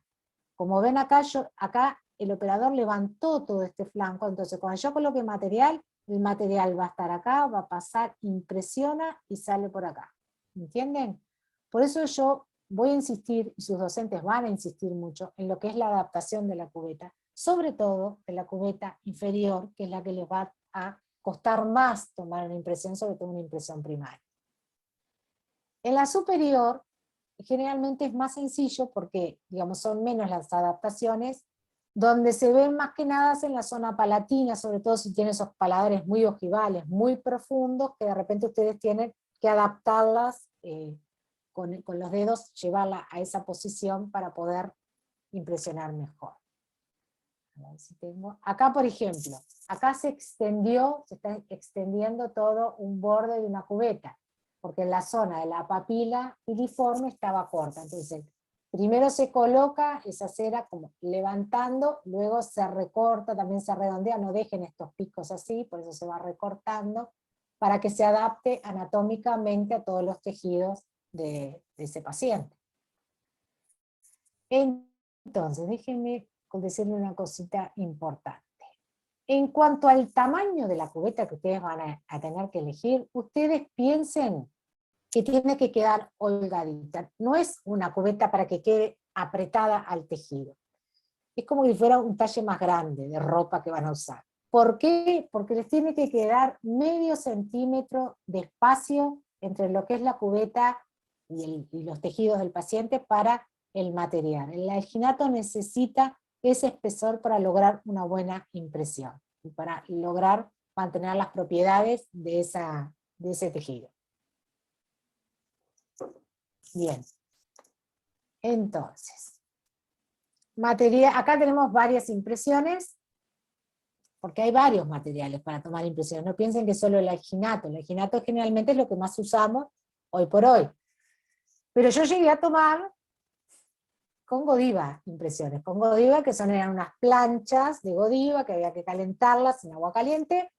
Como ven acá, acá el operador levantó todo este flanco, entonces cuando yo coloque material, el material va a estar acá, va a pasar, impresiona y sale por acá. ¿Entienden? Por eso yo voy a insistir, y sus docentes van a insistir mucho, en lo que es la adaptación de la cubeta, sobre todo de la cubeta inferior, que es la que les va a costar más tomar una impresión, sobre todo una impresión primaria. En la superior, generalmente es más sencillo porque, digamos, son menos las adaptaciones, donde se ven más que nada en la zona palatina, sobre todo si tienen esos paladares muy ojivales, muy profundos, que de repente ustedes tienen que adaptarlas con los dedos, llevarla a esa posición para poder impresionar mejor. A ver si tengo. Acá, por ejemplo, acá se está extendiendo todo un borde de una cubeta, porque en la zona de la papila piriforme estaba corta. Entonces, primero se coloca esa cera como levantando, luego se recorta, también se redondea, no dejen estos picos así, por eso se va recortando, para que se adapte anatómicamente a todos los tejidos de ese paciente. Entonces, déjenme decirle una cosita importante. En cuanto al tamaño de la cubeta que ustedes van a tener que elegir, ustedes piensen que tiene que quedar holgadita. No es una cubeta para que quede apretada al tejido. Es como si fuera un talle más grande de ropa que van a usar. ¿Por qué? Porque les tiene que quedar medio centímetro de espacio entre lo que es la cubeta y los tejidos del paciente para el material. El alginato necesita ese espesor para lograr una buena impresión y para lograr mantener las propiedades de ese tejido. Bien. Entonces, acá tenemos varias impresiones, porque hay varios materiales para tomar impresiones. No piensen que solo el alginato generalmente es lo que más usamos hoy por hoy. Pero yo llegué a tomar con Godiva impresiones, con Godiva, que eran unas planchas de Godiva que había que calentarlas en agua caliente,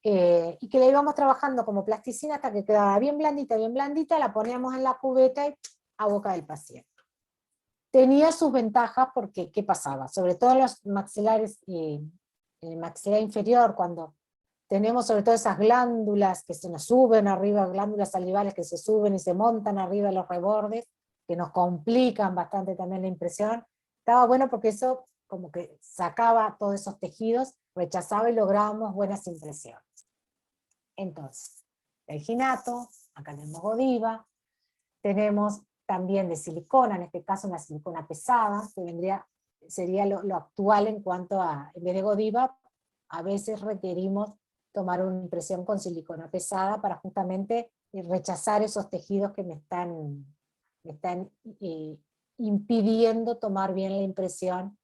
y que la íbamos trabajando como plasticina hasta que quedaba bien blandita, la poníamos en la cubeta y a boca del paciente. Tenía sus ventajas porque, ¿qué pasaba? Sobre todo en los maxilares, en el maxilar inferior, cuando tenemos sobre todo esas glándulas que se nos suben arriba, glándulas salivales que se suben y se montan arriba de los rebordes, que nos complican bastante también la impresión. Estaba bueno porque eso como que sacaba todos esos tejidos, rechazaba y lográbamos buenas impresiones. Entonces, alginato, acá tenemos Godiva, tenemos también de silicona, en este caso una silicona pesada, que sería lo actual en cuanto a, en vez de Godiva, a veces requerimos tomar una impresión con silicona pesada para justamente rechazar esos tejidos que me están impidiendo tomar bien la impresión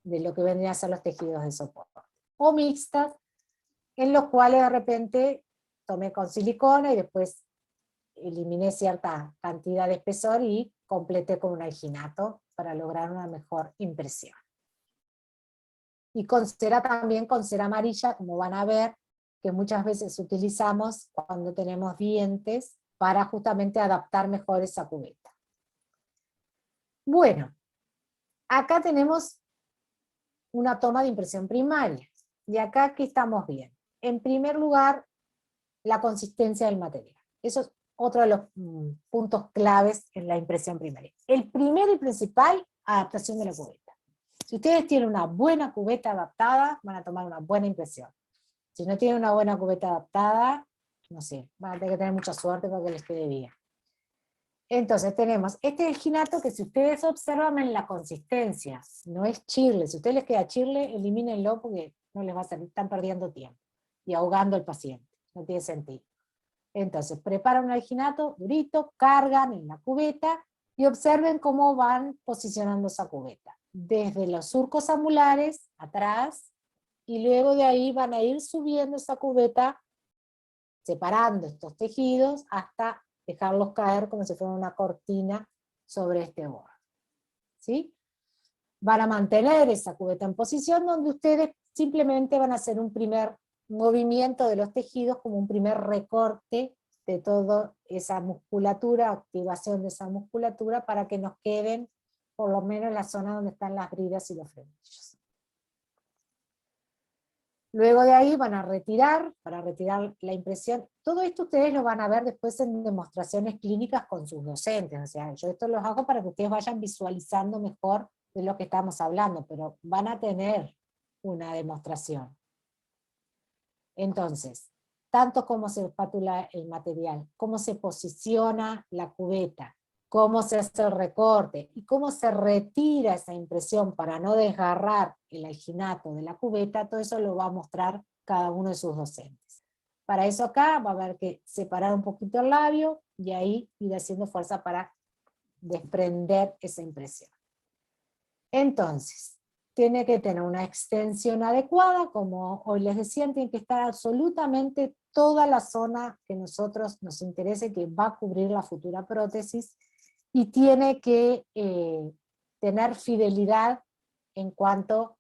de lo que vendrían a ser los tejidos de soporte. O mixtas, en los cuales de repente tomé con silicona y después eliminé cierta cantidad de espesor y completé con un alginato para lograr una mejor impresión. y con cera también, con cera amarilla, como van a ver, que muchas veces utilizamos cuando tenemos dientes para justamente adaptar mejor esa cubeta. Bueno, acá tenemos una toma de impresión primaria, y acá aquí estamos bien. En primer lugar, la consistencia del material. Eso es otro de los puntos claves en la impresión primaria. El primero y principal, adaptación de la cubeta. Si ustedes tienen una buena cubeta adaptada, van a tomar una buena impresión. Si no tienen una buena cubeta adaptada, no sé, van a tener que tener mucha suerte para que les quede bien. Entonces tenemos este alginato que si ustedes observan en la consistencia, no es chirle. Si a ustedes les queda chirle, elimínenlo porque no les va a salir, están perdiendo tiempo y ahogando al paciente. No tiene sentido. Entonces preparan un alginato durito, cargan en la cubeta y observen cómo van posicionando esa cubeta. Desde los surcos amulares, atrás, y luego de ahí van a ir subiendo esa cubeta, separando estos tejidos hasta dejarlos caer como si fuera una cortina sobre este borde. ¿Sí? Van a mantener esa cubeta en posición donde ustedes simplemente van a hacer un primer movimiento de los tejidos, como un primer recorte de toda esa musculatura, activación de esa musculatura, para que nos queden por lo menos en la zona donde están las bridas y los frenillos. Luego de ahí van a retirar, para retirar la impresión. Todo esto ustedes lo van a ver después en demostraciones clínicas con sus docentes. O sea, yo esto los hago para que ustedes vayan visualizando mejor de lo que estamos hablando, pero van a tener una demostración. Entonces, tanto cómo se espátula el material, cómo se posiciona la cubeta, cómo se hace el recorte, y cómo se retira esa impresión para no desgarrar el alginato de la cubeta, todo eso lo va a mostrar cada uno de sus docentes. Para eso acá va a haber que separar un poquito el labio, y ahí ir haciendo fuerza para desprender esa impresión. Entonces, tiene que tener una extensión adecuada, como hoy les decía, tiene que estar absolutamente toda la zona que nosotros nos interese, que va a cubrir la futura prótesis, y tiene que tener fidelidad en cuanto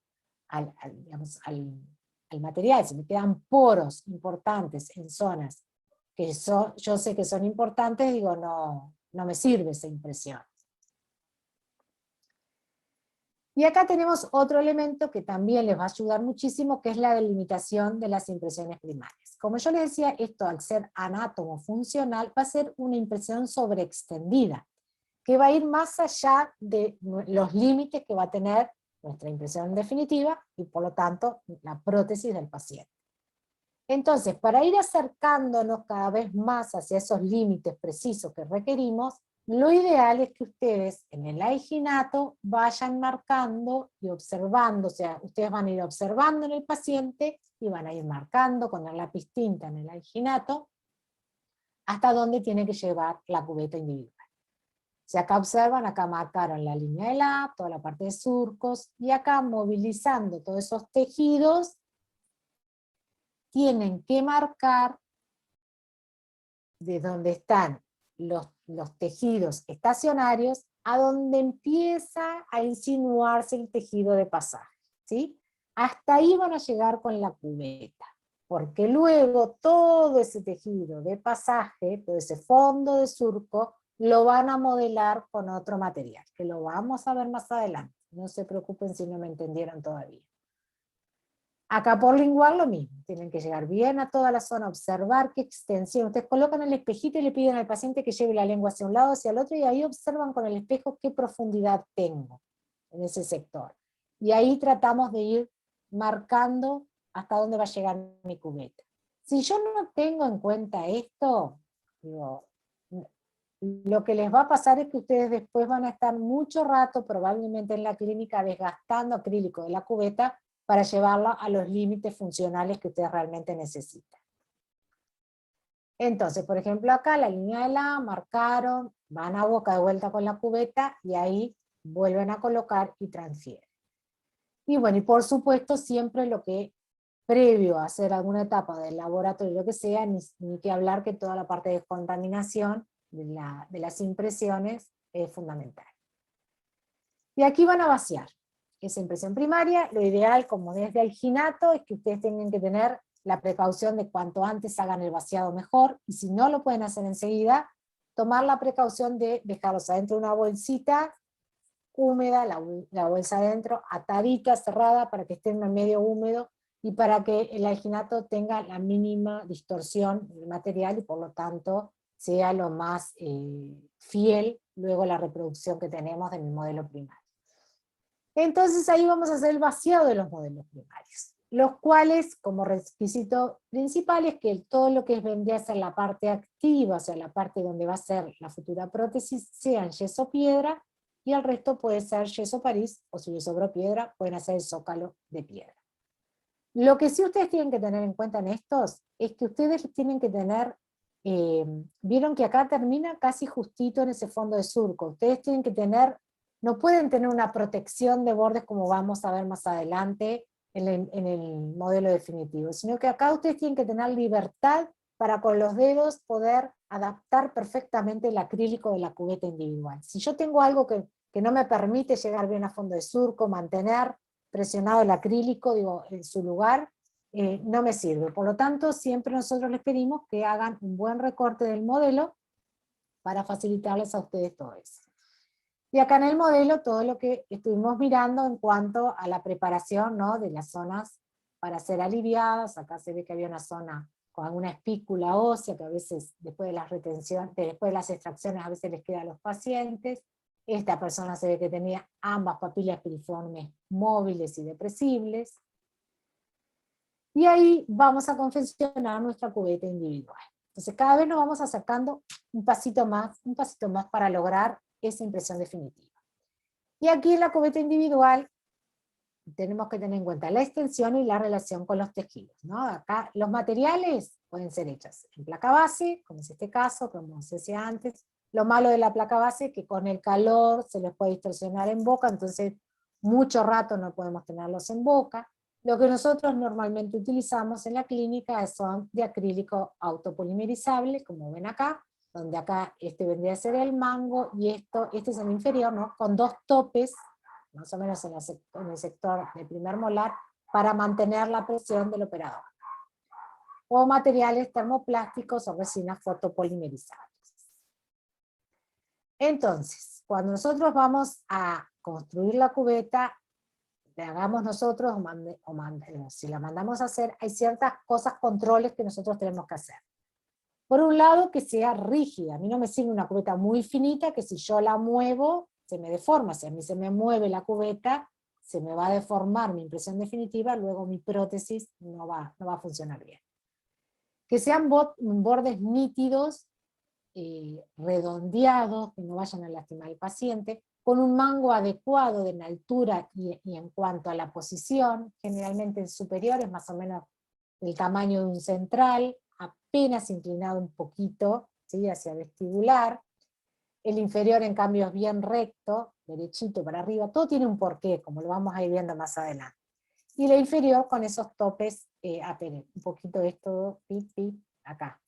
al material. Si me quedan poros importantes en zonas que yo sé que son importantes, digo, no me sirve esa impresión. Y acá tenemos otro elemento que también les va a ayudar muchísimo, que es la delimitación de las impresiones primarias. Como yo les decía, esto al ser anátomo funcional va a ser una impresión sobreextendida, que va a ir más allá de los límites que va a tener nuestra impresión definitiva, y por lo tanto la prótesis del paciente. Entonces, para ir acercándonos cada vez más hacia esos límites precisos que requerimos, lo ideal es que ustedes en el alginato vayan marcando y observando, o sea, ustedes van a ir observando en el paciente y van a ir marcando con el lápiz tinta en el alginato hasta dónde tiene que llevar la cubeta individual. Si acá observan, acá marcaron la línea de la, toda la parte de surcos, y acá movilizando todos esos tejidos, tienen que marcar de dónde están los tejidos estacionarios a donde empieza a insinuarse el tejido de pasaje, ¿sí? Hasta ahí van a llegar con la cubeta, porque luego todo ese tejido de pasaje, todo ese fondo de surco, lo van a modelar con otro material, que lo vamos a ver más adelante. No se preocupen si no me entendieron todavía. Acá por lingual lo mismo, tienen que llegar bien a toda la zona, observar qué extensión. Ustedes colocan el espejito y le piden al paciente que lleve la lengua hacia un lado, hacia el otro, y ahí observan con el espejo qué profundidad tengo en ese sector. Y ahí tratamos de ir marcando hasta dónde va a llegar mi cubeta. Si yo no tengo en cuenta esto, digo, lo que les va a pasar es que ustedes después van a estar mucho rato, probablemente en la clínica, desgastando acrílico de la cubeta, para llevarla a los límites funcionales que ustedes realmente necesitan. Entonces, por ejemplo, acá la línea de la marcaron, van a boca de vuelta con la cubeta, y ahí vuelven a colocar y transfieren. Y bueno, y por supuesto siempre lo que, previo a hacer alguna etapa del laboratorio, lo que sea, ni que hablar que toda la parte de descontaminación de las impresiones es fundamental. Y aquí van a vaciar. esa impresión primaria. Lo ideal, como desde alginato, es que ustedes tengan que tener la precaución de cuanto antes hagan el vaciado mejor, y si no lo pueden hacer enseguida, tomar la precaución de dejarlos adentro de una bolsita húmeda, la bolsa adentro, atadita, cerrada, para que esté en un medio húmedo, y para que el alginato tenga la mínima distorsión del material, y por lo tanto sea lo más fiel luego la reproducción que tenemos de mi modelo primario. Entonces ahí vamos a hacer el vaciado de los modelos primarios, los cuales, como requisito principal, es que todo lo que vendría a ser la parte activa, o sea, la parte donde va a ser la futura prótesis, sea en yeso piedra, y el resto puede ser yeso París, o si les sobró piedra, pueden hacer el zócalo de piedra. Lo que sí ustedes tienen que tener en cuenta en estos, es que ustedes tienen que tener, vieron que acá termina casi justito en ese fondo de surco, ustedes tienen que tener, no pueden tener una protección de bordes como vamos a ver más adelante en el modelo definitivo, sino que acá ustedes tienen que tener libertad para con los dedos poder adaptar perfectamente el acrílico de la cubeta individual. Si yo tengo algo que no me permite llegar bien a fondo de surco, mantener presionado el acrílico, digo, en su lugar, no me sirve. Por lo tanto, siempre nosotros les pedimos que hagan un buen recorte del modelo para facilitarles a ustedes todo eso. Y acá en el modelo, todo lo que estuvimos mirando en cuanto a la preparación, ¿no?, de las zonas para ser aliviadas. Acá se ve que había una zona con alguna espícula ósea, que a veces después de las retenciones, después de las extracciones a veces les queda a los pacientes. Esta persona se ve que tenía ambas papilas piriformes móviles y depresibles. Y ahí vamos a confeccionar nuestra cubeta individual. Entonces cada vez nos vamos acercando un pasito más para lograr esa impresión definitiva. Y aquí en la cubeta individual tenemos que tener en cuenta la extensión y la relación con los tejidos, ¿no? Acá los materiales pueden ser hechos en placa base, como es este caso, como se decía antes. Lo malo de la placa base es que con el calor se les puede distorsionar en boca, entonces mucho rato no podemos tenerlos en boca. Lo que nosotros normalmente utilizamos en la clínica son de acrílico autopolimerizable, como ven acá, donde acá este vendría a ser el mango, y este es el inferior, ¿no?, con dos topes, más o menos en el sector del primer molar, para mantener la presión del operador. O materiales termoplásticos o resinas fotopolimerizables. Entonces, cuando nosotros vamos a construir la cubeta, la hagamos nosotros si la mandamos a hacer, hay ciertas cosas, controles que nosotros tenemos que hacer. Por un lado, que sea rígida. A mí no me sirve una cubeta muy finita, que si yo la muevo, se me deforma. Si a mí se me mueve la cubeta, se me va a deformar mi impresión definitiva, luego mi prótesis no va a funcionar bien. Que sean bordes nítidos, redondeados, que no vayan a lastimar al paciente, con un mango adecuado en altura y en cuanto a la posición, generalmente el superior es más o menos el tamaño de un central, apenas inclinado un poquito, ¿sí?, hacia vestibular. El inferior en cambio es bien recto, derechito para arriba, todo tiene un porqué, como lo vamos a ir viendo más adelante. Y la inferior con esos topes, un poquito esto, acá.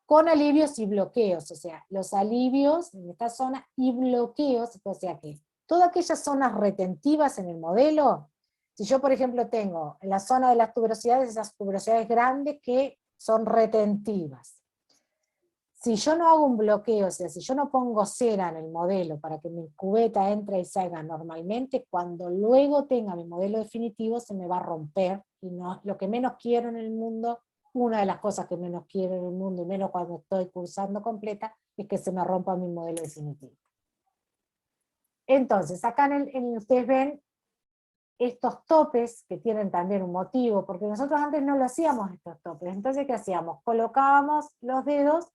Con alivios y bloqueos, o sea, los alivios en esta zona y bloqueos, o sea que todas aquellas zonas retentivas en el modelo, si yo por ejemplo tengo en la zona de las tuberosidades, esas tuberosidades grandes que son retentivas, si yo no hago un bloqueo, o sea, si yo no pongo cera en el modelo para que mi cubeta entre y salga normalmente, cuando luego tenga mi modelo definitivo se me va a romper, y no, lo que menos quiero en el mundo, una de las cosas que menos quiero en el mundo, y menos cuando estoy cursando completa, es que se me rompa mi modelo definitivo. Entonces, acá ustedes ven estos topes que tienen también un motivo, porque nosotros antes no lo hacíamos estos topes. Entonces, ¿qué hacíamos? Colocábamos los dedos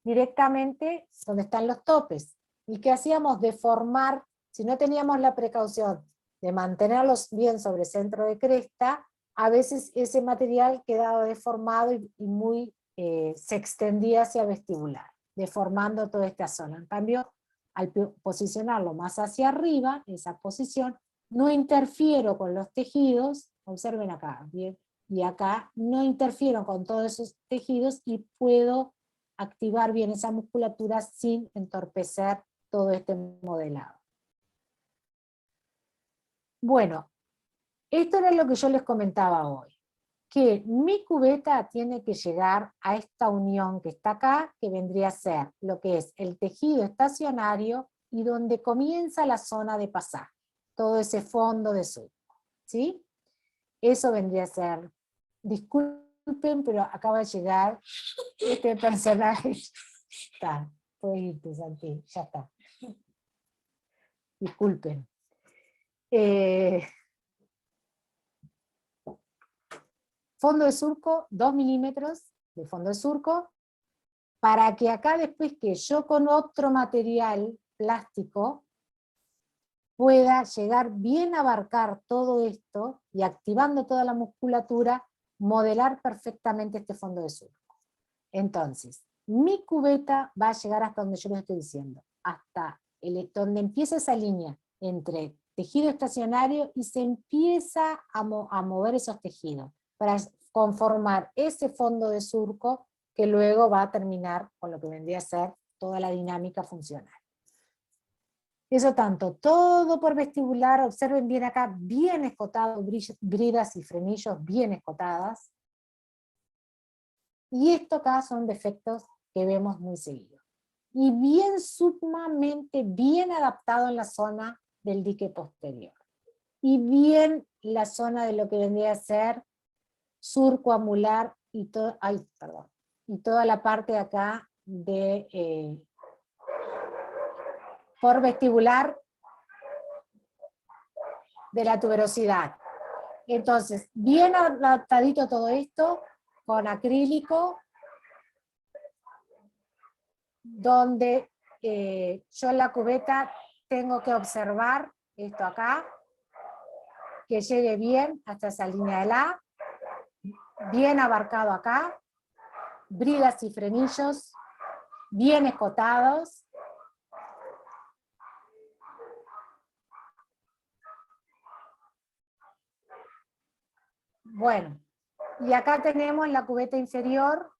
directamente donde están los topes. ¿Y qué hacíamos? Deformar, si no teníamos la precaución de mantenerlos bien sobre centro de cresta, a veces ese material quedaba deformado y muy se extendía hacia vestibular, deformando toda esta zona. En cambio, al posicionarlo más hacia arriba, esa posición, no interfiero con los tejidos, observen acá, ¿bien? Y acá no interfiero con todos esos tejidos y puedo activar bien esa musculatura sin entorpecer todo este modelado. Bueno, esto era lo que yo les comentaba hoy, que mi cubeta tiene que llegar a esta unión que está acá, que vendría a ser lo que es el tejido estacionario y donde comienza la zona de pasaje, todo ese fondo de surco, ¿sí? Eso vendría a ser, disculpen, pero acaba de llegar este personaje. Está, puedes irte, Santi, ya está. Disculpen. Fondo de surco, 2 milímetros de fondo de surco, para que acá después que yo con otro material plástico pueda llegar bien a abarcar todo esto y activando toda la musculatura, modelar perfectamente este fondo de surco. Entonces, mi cubeta va a llegar hasta donde yo les estoy diciendo, hasta donde empieza esa línea entre tejido estacionario y se empieza a mover esos tejidos para conformar ese fondo de surco que luego va a terminar con lo que vendría a ser toda la dinámica funcional. Eso tanto, todo por vestibular, observen bien acá, bien escotado, bridas y frenillos bien escotadas. Y esto acá son defectos que vemos muy seguido. Y bien sumamente bien adaptado en la zona del dique posterior. Y bien la zona de lo que vendría a ser surco amular y, y toda la parte de acá de por vestibular de la tuberosidad. Entonces, bien adaptadito todo esto, con acrílico, donde yo en la cubeta tengo que observar esto acá, que llegue bien hasta esa línea de la, bien abarcado acá, bridas y frenillos bien escotados. Bueno, y acá tenemos la cubeta inferior,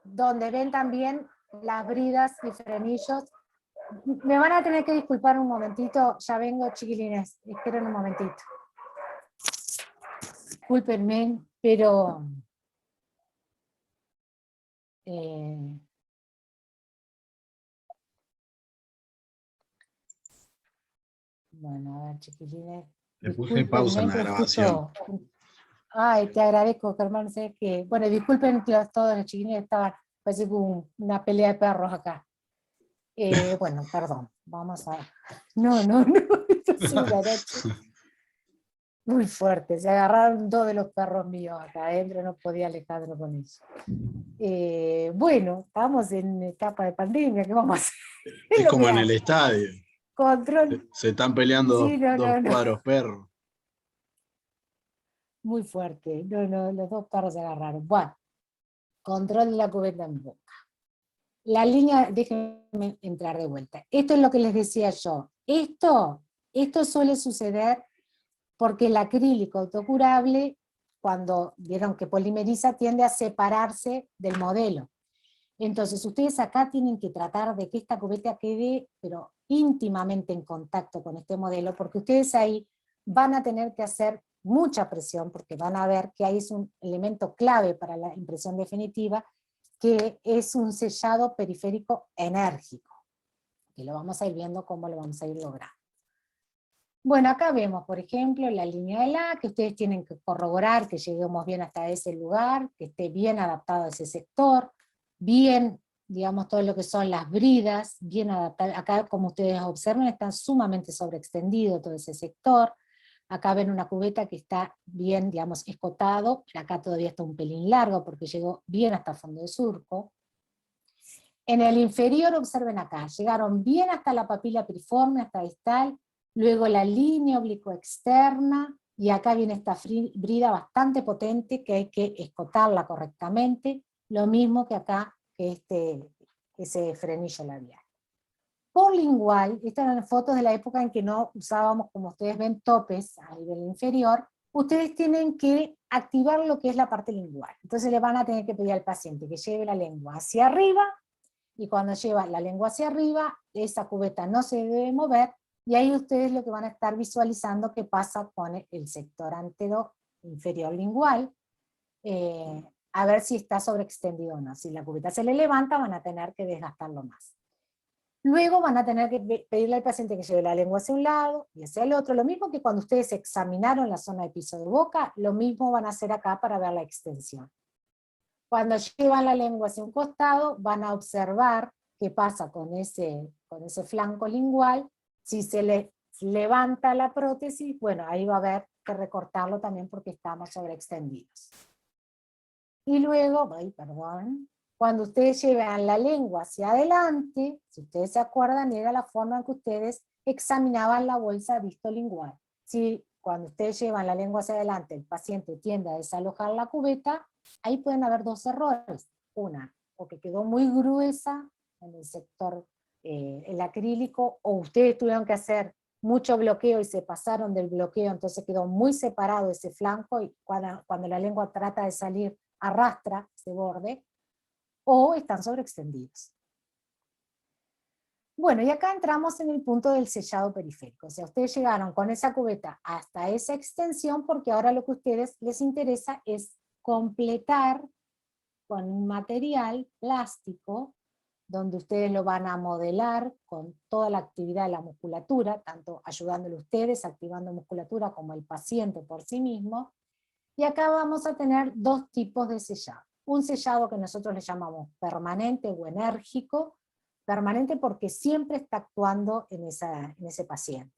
donde ven también las bridas y frenillos. Me van a tener que disculpar un momentito, ya vengo, chiquilines, esperen un momentito. Discúlpenme, pero bueno, a ver, chiquilines. Le puse pausa en la grabación. Ay, te agradezco, Germán, sé que, bueno, disculpen todos los chiquilines, estaban, parece como una pelea de perros acá. Bueno, perdón, vamos a... No, esto es una noche muy fuerte, se agarraron 2 de los perros míos acá adentro, no podía alejarlo con eso. Bueno, estamos en etapa de pandemia, ¿qué vamos a hacer? Es como en el estadio. Control. Se están peleando Sí, dos cuadros perros. Muy fuerte, los 2 perros se agarraron. Bueno, control de la cubeta en boca. La línea, déjenme entrar de vuelta. Esto es lo que les decía yo. Esto suele suceder porque el acrílico autocurable, cuando vieron que polimeriza, tiende a separarse del modelo. Entonces ustedes acá tienen que tratar de que esta cubeta quede, pero íntimamente en contacto con este modelo, porque ustedes ahí van a tener que hacer mucha presión, porque van a ver que ahí es un elemento clave para la impresión definitiva, que es un sellado periférico enérgico, que lo vamos a ir viendo cómo lo vamos a ir logrando. Bueno, acá vemos, por ejemplo, la línea de la, que ustedes tienen que corroborar que lleguemos bien hasta ese lugar, que esté bien adaptado a ese sector, bien, digamos, todo lo que son las bridas, bien adaptado. Acá, como ustedes observan, está sumamente sobreextendido todo ese sector. Acá ven una cubeta que está bien, digamos, escotado, acá todavía está un pelín largo porque llegó bien hasta el fondo de surco. En el inferior, observen acá, llegaron bien hasta la papila piriforme, hasta distal, luego la línea oblicuo externa, y acá viene esta brida bastante potente que hay que escotarla correctamente, lo mismo que acá, que ese frenillo labial. Por lingual, estas eran fotos de la época en que no usábamos, como ustedes ven, topes a nivel inferior. Ustedes tienen que activar lo que es la parte lingual. Entonces le van a tener que pedir al paciente que lleve la lengua hacia arriba, y cuando lleva la lengua hacia arriba, esa cubeta no se debe mover, y ahí ustedes lo que van a estar visualizando qué pasa con el sector antero inferior lingual, a ver si está sobreextendido o no. Si la cubeta se le levanta, van a tener que desgastarlo más. Luego van a tener que pedirle al paciente que lleve la lengua hacia un lado y hacia el otro, lo mismo que cuando ustedes examinaron la zona de piso de boca, lo mismo van a hacer acá para ver la extensión. Cuando llevan la lengua hacia un costado, van a observar qué pasa con ese flanco lingual. Si se le levanta la prótesis, bueno, ahí va a haber que recortarlo también porque estamos sobreextendidos. Y luego, cuando ustedes llevan la lengua hacia adelante, si ustedes se acuerdan, era la forma en que ustedes examinaban la bolsa vistolingual. Si cuando ustedes llevan la lengua hacia adelante, el paciente tiende a desalojar la cubeta, ahí pueden haber dos errores. Una, o que quedó muy gruesa en el sector, el acrílico, o ustedes tuvieron que hacer mucho bloqueo y se pasaron del bloqueo, entonces quedó muy separado ese flanco, y cuando la lengua trata de salir, arrastra ese borde, o están sobreextendidos. Bueno, y acá entramos en el punto del sellado periférico. O sea, ustedes llegaron con esa cubeta hasta esa extensión porque ahora lo que a ustedes les interesa es completar con un material plástico donde ustedes lo van a modelar con toda la actividad de la musculatura, tanto ayudándole a ustedes, activando musculatura, como el paciente por sí mismo. Y acá vamos a tener dos tipos de sellado. Un sellado que nosotros le llamamos permanente o enérgico, permanente porque siempre está actuando en ese paciente.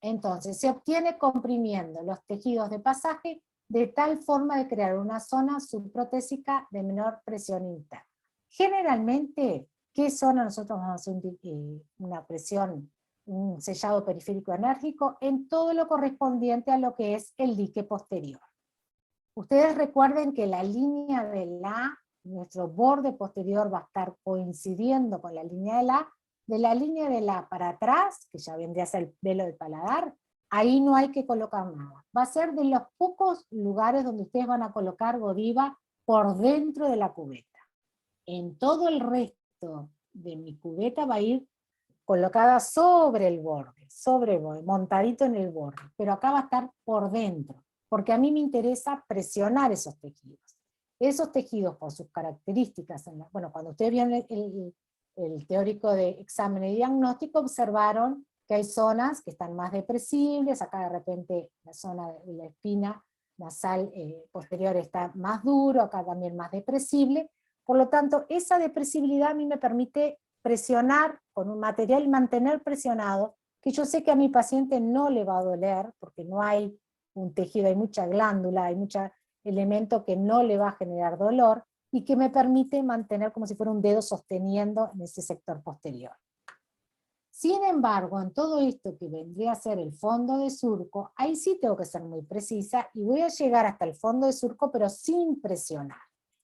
Entonces, se obtiene comprimiendo los tejidos de pasaje de tal forma de crear una zona subprotésica de menor presión interna. Generalmente, ¿qué zona nosotros vamos a hacer una presión, un sellado periférico enérgico? En todo lo correspondiente a lo que es el dique posterior. Ustedes recuerden que la línea de nuestro borde posterior va a estar coincidiendo con la línea de la línea de la para atrás, que ya vendría a ser el velo del paladar, ahí no hay que colocar nada. Va a ser de los pocos lugares donde ustedes van a colocar Godiva por dentro de la cubeta. En todo el resto de mi cubeta va a ir colocada sobre el borde, montadito en el borde, pero acá va a estar por dentro, porque a mí me interesa presionar esos tejidos. Esos tejidos, por sus características, bueno, cuando ustedes vieron el teórico de examen y diagnóstico, observaron que hay zonas que están más depresibles, acá de repente la zona de la espina nasal posterior está más duro, acá también más depresible, por lo tanto, esa depresibilidad a mí me permite presionar con un material y mantener presionado, que yo sé que a mi paciente no le va a doler, porque no hay un tejido, hay mucha glándula, hay mucho elemento que no le va a generar dolor, y que me permite mantener como si fuera un dedo sosteniendo en ese sector posterior. Sin embargo, en todo esto que vendría a ser el fondo de surco, ahí sí tengo que ser muy precisa, y voy a llegar hasta el fondo de surco, pero sin presionar.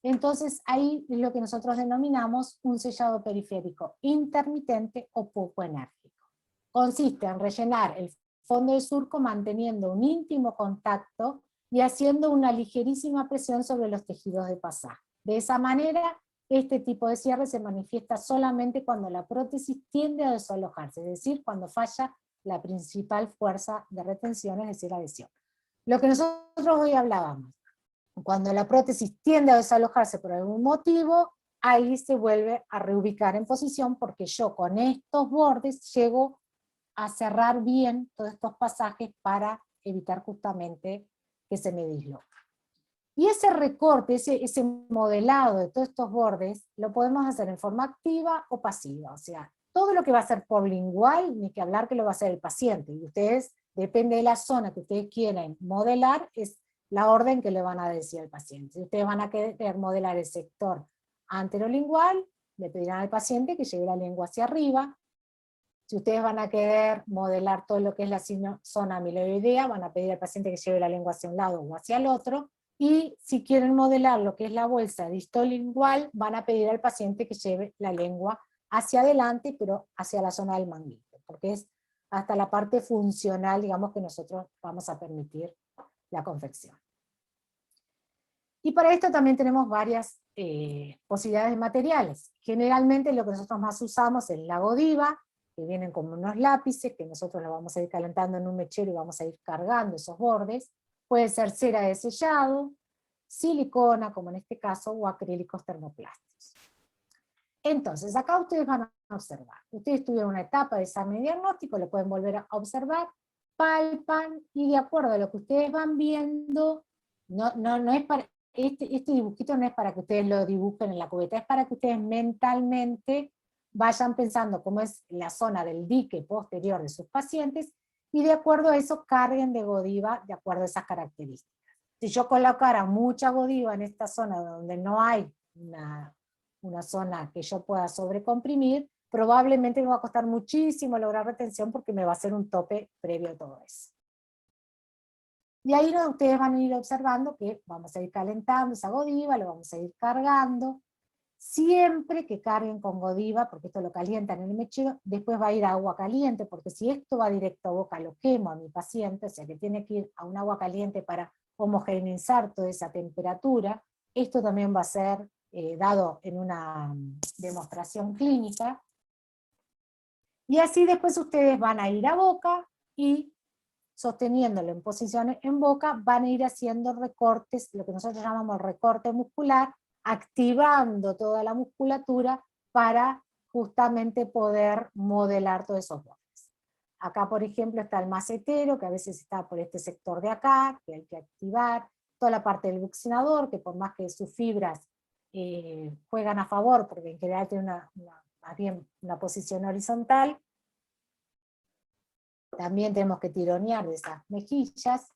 Entonces ahí es lo que nosotros denominamos un sellado periférico intermitente o poco enérgico. Consiste en rellenar el fondo de surco manteniendo un íntimo contacto y haciendo una ligerísima presión sobre los tejidos de pasaje. De esa manera, este tipo de cierre se manifiesta solamente cuando la prótesis tiende a desalojarse, es decir, cuando falla la principal fuerza de retención, es decir, la adhesión. Lo que nosotros hoy hablábamos, cuando la prótesis tiende a desalojarse por algún motivo, ahí se vuelve a reubicar en posición, porque yo con estos bordes llego a cerrar bien todos estos pasajes para evitar justamente que se me disloque. Y ese recorte, ese modelado de todos estos bordes, lo podemos hacer en forma activa o pasiva. O sea, todo lo que va a ser por lingual, ni que hablar que lo va a hacer el paciente. Y ustedes, depende de la zona que ustedes quieren modelar, es la orden que le van a decir al paciente. Si ustedes van a querer modelar el sector anterolingual, le pedirán al paciente que lleve la lengua hacia arriba. Si ustedes van a querer modelar todo lo que es la zona amiloidea, van a pedir al paciente que lleve la lengua hacia un lado o hacia el otro. Y si quieren modelar lo que es la bolsa distolingual, van a pedir al paciente que lleve la lengua hacia adelante, pero hacia la zona del manguito, porque es hasta la parte funcional, digamos, que nosotros vamos a permitir la confección. Y para esto también tenemos varias posibilidades de materiales. Generalmente lo que nosotros más usamos es la Godiva, que vienen como unos lápices, que nosotros los vamos a ir calentando en un mechero y vamos a ir cargando esos bordes. Puede ser cera de sellado, silicona, como en este caso, o acrílicos termoplásticos. Entonces, acá ustedes van a observar. Ustedes tuvieron una etapa de examen diagnóstico, lo pueden volver a observar, palpan, y de acuerdo a lo que ustedes van viendo, no es para, este dibujito no es para que ustedes lo dibujen en la cubeta, es para que ustedes mentalmente vayan pensando cómo es la zona del dique posterior de sus pacientes, y de acuerdo a eso carguen de Godiva de acuerdo a esas características. Si yo colocara mucha Godiva en esta zona donde no hay una zona que yo pueda sobrecomprimir, probablemente me va a costar muchísimo lograr retención porque me va a hacer un tope previo a todo eso. Y ahí ustedes van a ir observando que vamos a ir calentando esa Godiva, lo vamos a ir cargando. Siempre que carguen con Godiva, porque esto lo calientan en el mechero, después va a ir a agua caliente, porque si esto va directo a boca, lo quemo a mi paciente, o sea que tiene que ir a un agua caliente para homogeneizar toda esa temperatura. Esto también va a ser dado en una demostración clínica. Y así después ustedes van a ir a boca, y sosteniéndolo en posiciones en boca, van a ir haciendo recortes, lo que nosotros llamamos recorte muscular, activando toda la musculatura para justamente poder modelar todos esos bordes. Acá, por ejemplo, está el macetero, que a veces está por este sector de acá, que hay que activar, toda la parte del buccinador, que por más que sus fibras juegan a favor, porque en general tiene más bien una posición horizontal, también tenemos que tironear de esas mejillas,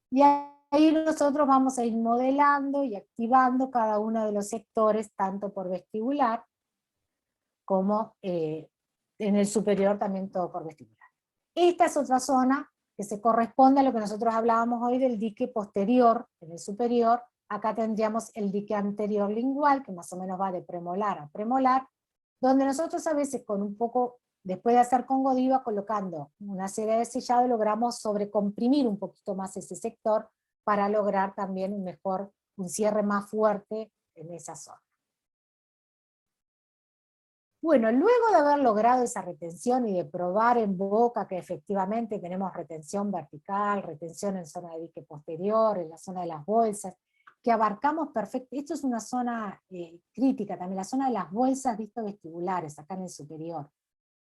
y ahí nosotros vamos a ir modelando y activando cada uno de los sectores, tanto por vestibular, como en el superior también todo por vestibular. Esta es otra zona que se corresponde a lo que nosotros hablábamos hoy del dique posterior, en el superior. Acá tendríamos el dique anterior lingual, que más o menos va de premolar a premolar, donde nosotros a veces con un poco, después de hacer con Godiva, colocando una cera de sellado, logramos sobrecomprimir un poquito más ese sector, para lograr también un cierre más fuerte en esa zona. Bueno, luego de haber logrado esa retención y de probar en boca que efectivamente tenemos retención vertical, retención en zona de dique posterior, en la zona de las bolsas, que abarcamos perfecto, esto es una zona crítica también, la zona de las bolsas vestibulares, acá en el superior,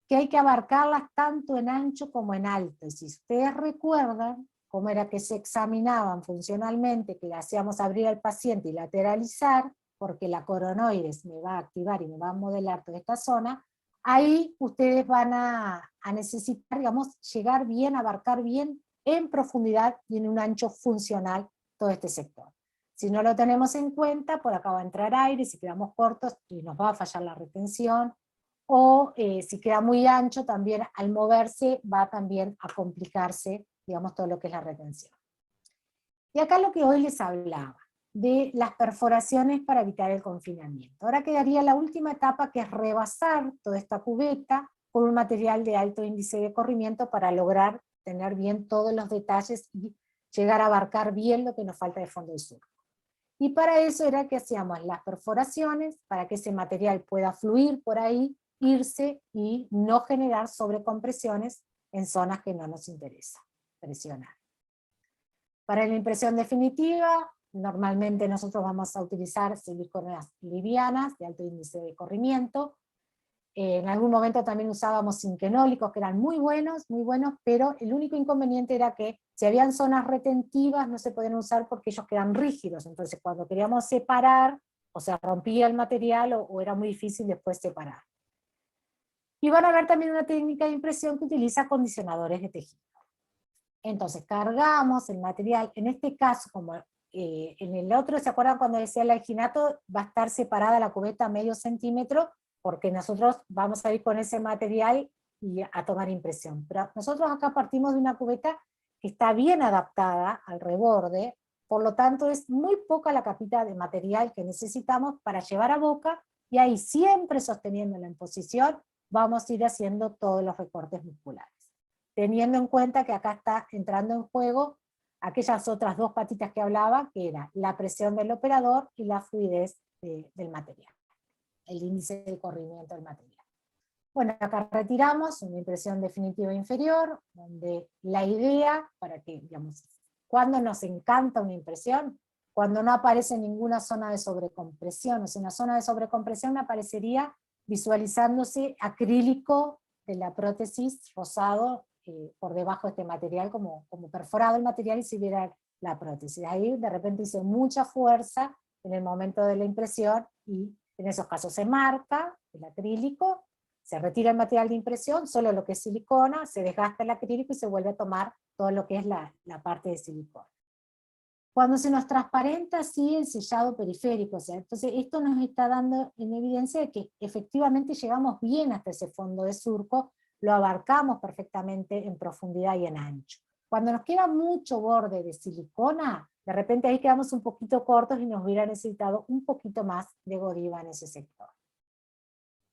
que hay que abarcarlas tanto en ancho como en alto, y si ustedes recuerdan cómo era que se examinaban funcionalmente, que le hacíamos abrir al paciente y lateralizar, porque la coronoides me va a activar y me va a modelar toda esta zona, ahí ustedes van a necesitar, digamos, llegar bien, abarcar bien en profundidad y en un ancho funcional todo este sector. Si no lo tenemos en cuenta, por acá va a entrar aire, si quedamos cortos y nos va a fallar la retención, o si queda muy ancho también al moverse va también a complicarse, digamos, todo lo que es la retención. Y acá lo que hoy les hablaba, de las perforaciones para evitar el confinamiento. Ahora quedaría la última etapa, que es rebasar toda esta cubeta con un material de alto índice de corrimiento para lograr tener bien todos los detalles y llegar a abarcar bien lo que nos falta de fondo y surco. Y para eso era que hacíamos las perforaciones, para que ese material pueda fluir por ahí, irse y no generar sobrecompresiones en zonas que no nos interesa presionar. Para la impresión definitiva, normalmente nosotros vamos a utilizar siliconas livianas de alto índice de corrimiento. En algún momento también usábamos zinquenólicos, que eran muy buenos, pero el único inconveniente era que si habían zonas retentivas no se podían usar porque ellos quedan rígidos, entonces cuando queríamos separar, o sea, rompía el material o era muy difícil después separar. Y van a ver también una técnica de impresión que utiliza acondicionadores de tejido. Entonces cargamos el material, en este caso, como en el otro, ¿se acuerdan cuando decía el alginato? Va a estar separada la cubeta medio centímetro, porque nosotros vamos a ir con ese material y a tomar impresión. Pero nosotros acá partimos de una cubeta que está bien adaptada al reborde, por lo tanto es muy poca la capita de material que necesitamos para llevar a boca, y ahí siempre sosteniéndola en posición, vamos a ir haciendo todos los recortes musculares. Teniendo en cuenta que acá está entrando en juego aquellas otras dos patitas que hablaba, que era la presión del operador y la fluidez del material, el índice de corrimiento del material. Bueno, acá retiramos una impresión definitiva inferior, donde la idea, para que, digamos, cuando nos encanta una impresión, cuando no aparece ninguna zona de sobrecompresión, o sea, una zona de sobrecompresión aparecería visualizándose acrílico de la prótesis rosado por debajo de este material, como perforado el material y se viera la prótesis. Ahí de repente hice mucha fuerza en el momento de la impresión, y en esos casos se marca el acrílico, se retira el material de impresión, solo lo que es silicona, se desgasta el acrílico y se vuelve a tomar todo lo que es la parte de silicona. Cuando se nos transparenta así el sellado periférico, o sea, entonces esto nos está dando en evidencia de que efectivamente llegamos bien hasta ese fondo de surco, lo abarcamos perfectamente en profundidad y en ancho. Cuando nos queda mucho borde de silicona, de repente ahí quedamos un poquito cortos y nos hubiera necesitado un poquito más de Godiva en ese sector.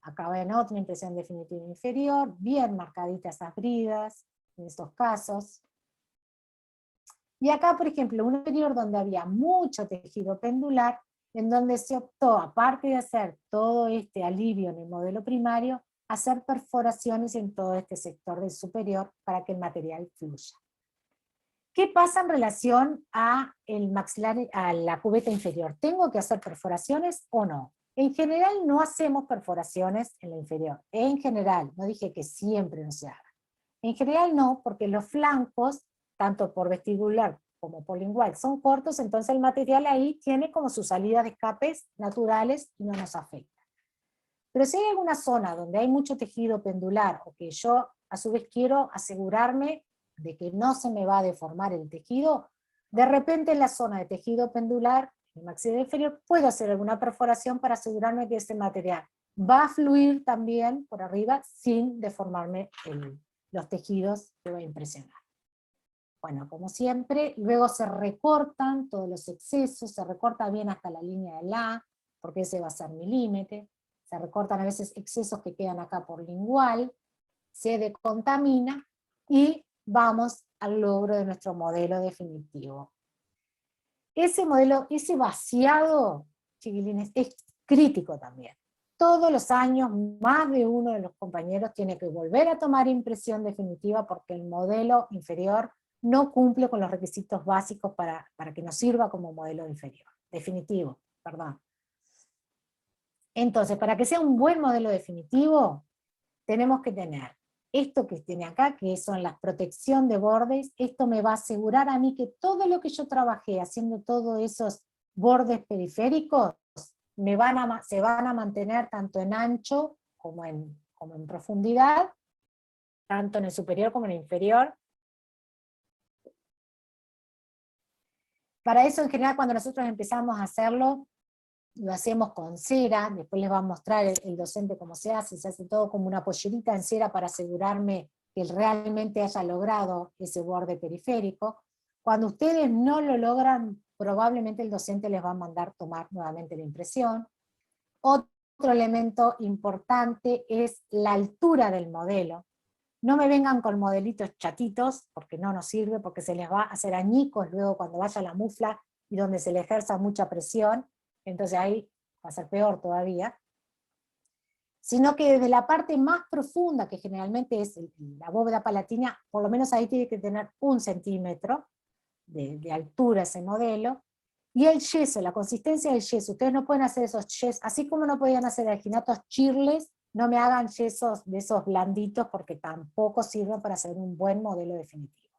Acá ven otra impresión definitiva inferior, bien marcaditas esas bridas, en estos casos. Y acá, por ejemplo, un interior donde había mucho tejido pendular, en donde se optó, aparte de hacer todo este alivio en el modelo primario, hacer perforaciones en todo este sector del superior para que el material fluya. ¿Qué pasa en relación a el maxilar, a la cubeta inferior? ¿Tengo que hacer perforaciones o no? En general no hacemos perforaciones en la inferior. En general, no dije que siempre no se haga. En general no, porque los flancos, tanto por vestibular como por lingual, son cortos, entonces el material ahí tiene como sus salidas de escapes naturales y no nos afecta. Pero si hay alguna zona donde hay mucho tejido pendular, o que yo a su vez quiero asegurarme de que no se me va a deformar el tejido, de repente en la zona de tejido pendular, en el maxilar inferior, puedo hacer alguna perforación para asegurarme que ese material va a fluir también por arriba sin deformarme los tejidos que voy a impresionar. Bueno, como siempre, luego se recortan todos los excesos, se recorta bien hasta la línea de la, porque ese va a ser mi límite, se recortan a veces excesos que quedan acá por lingual, se decontamina, y vamos al logro de nuestro modelo definitivo. Ese modelo, ese vaciado, chiquilines, es crítico también. Todos los años más de uno de los compañeros tiene que volver a tomar impresión definitiva porque el modelo inferior no cumple con los requisitos básicos para que nos sirva como modelo inferior, definitivo, perdón. Entonces, para que sea un buen modelo definitivo, tenemos que tener esto que tiene acá, que son la protección de bordes. Esto me va a asegurar a mí que todo lo que yo trabajé haciendo todos esos bordes periféricos se van a mantener tanto en ancho como en profundidad, tanto en el superior como en el inferior. Para eso, en general, cuando nosotros empezamos a hacerlo, lo hacemos con cera. Después les va a mostrar el docente cómo se hace todo como una pollerita en cera para asegurarme que realmente haya logrado ese borde periférico. Cuando ustedes no lo logran, probablemente el docente les va a mandar tomar nuevamente la impresión. Otro elemento importante es la altura del modelo. No me vengan con modelitos chatitos, porque no nos sirve, porque se les va a hacer añicos luego cuando vaya la mufla y donde se le ejerza mucha presión, entonces ahí va a ser peor todavía. Sino que desde la parte más profunda, que generalmente es la bóveda palatina, por lo menos ahí tiene que tener 1 centímetro de altura ese modelo, y el yeso, la consistencia del yeso, ustedes no pueden hacer esos yesos, así como no podían hacer alginatos chirles, no me hagan yesos de esos blanditos porque tampoco sirven para hacer un buen modelo definitivo.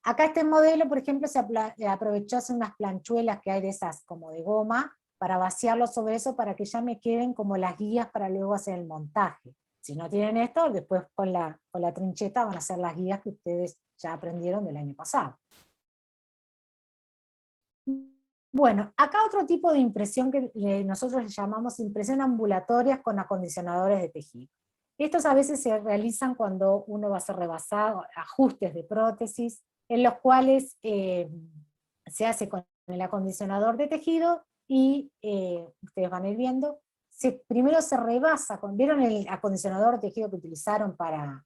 Acá este modelo, por ejemplo, se aprovechó hacer unas planchuelas que hay de esas como de goma, para vaciarlo sobre eso para que ya me queden como las guías para luego hacer el montaje. Si no tienen esto, después con la trincheta van a hacer las guías que ustedes ya aprendieron del año pasado. Bueno, acá otro tipo de impresión que nosotros le llamamos impresión ambulatoria con acondicionadores de tejido. Estos a veces se realizan cuando uno va a ser rebasado, ajustes de prótesis, en los cuales se hace con el acondicionador de tejido y ustedes van a ir viendo, primero se rebasa, ¿vieron el acondicionador de tejido que utilizaron para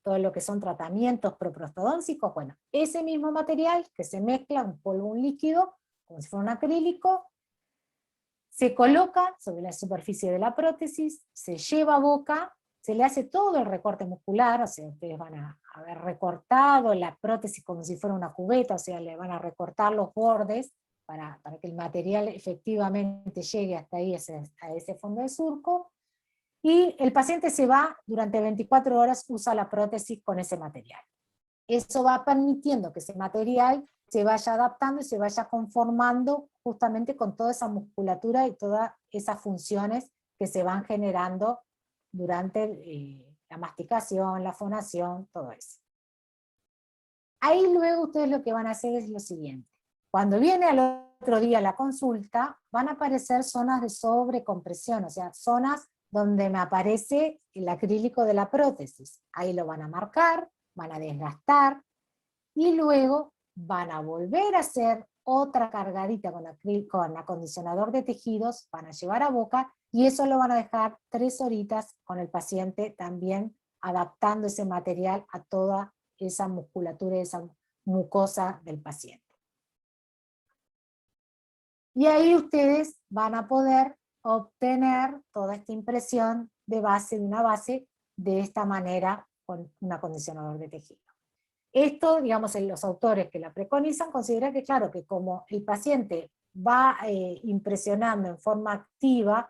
todo lo que son tratamientos proprostodóncicos? Bueno, ese mismo material que se mezcla, un polvo, un líquido, como si fuera un acrílico, se coloca sobre la superficie de la prótesis, se lleva a boca, se le hace todo el recorte muscular, o sea, ustedes van a haber recortado la prótesis como si fuera una cubeta, o sea, le van a recortar los bordes para que el material efectivamente llegue hasta ahí, a ese fondo de surco, y el paciente se va, durante 24 horas usa la prótesis con ese material. Eso va permitiendo que ese material se vaya adaptando y se vaya conformando justamente con toda esa musculatura y todas esas funciones que se van generando durante la masticación, la fonación, todo eso. Ahí luego ustedes lo que van a hacer es lo siguiente. Cuando viene al otro día la consulta, van a aparecer zonas de sobrecompresión, o sea, zonas donde me aparece el acrílico de la prótesis. Ahí lo van a marcar, van a desgastar, y luego van a volver a hacer otra cargadita con acondicionador de tejidos, van a llevar a boca, y eso lo van a dejar 3 horitas con el paciente también adaptando ese material a toda esa musculatura y esa mucosa del paciente. Y ahí ustedes van a poder obtener toda esta impresión de una base de esta manera con un acondicionador de tejido. Esto, digamos, los autores que la preconizan consideran que, claro, que como el paciente va impresionando en forma activa,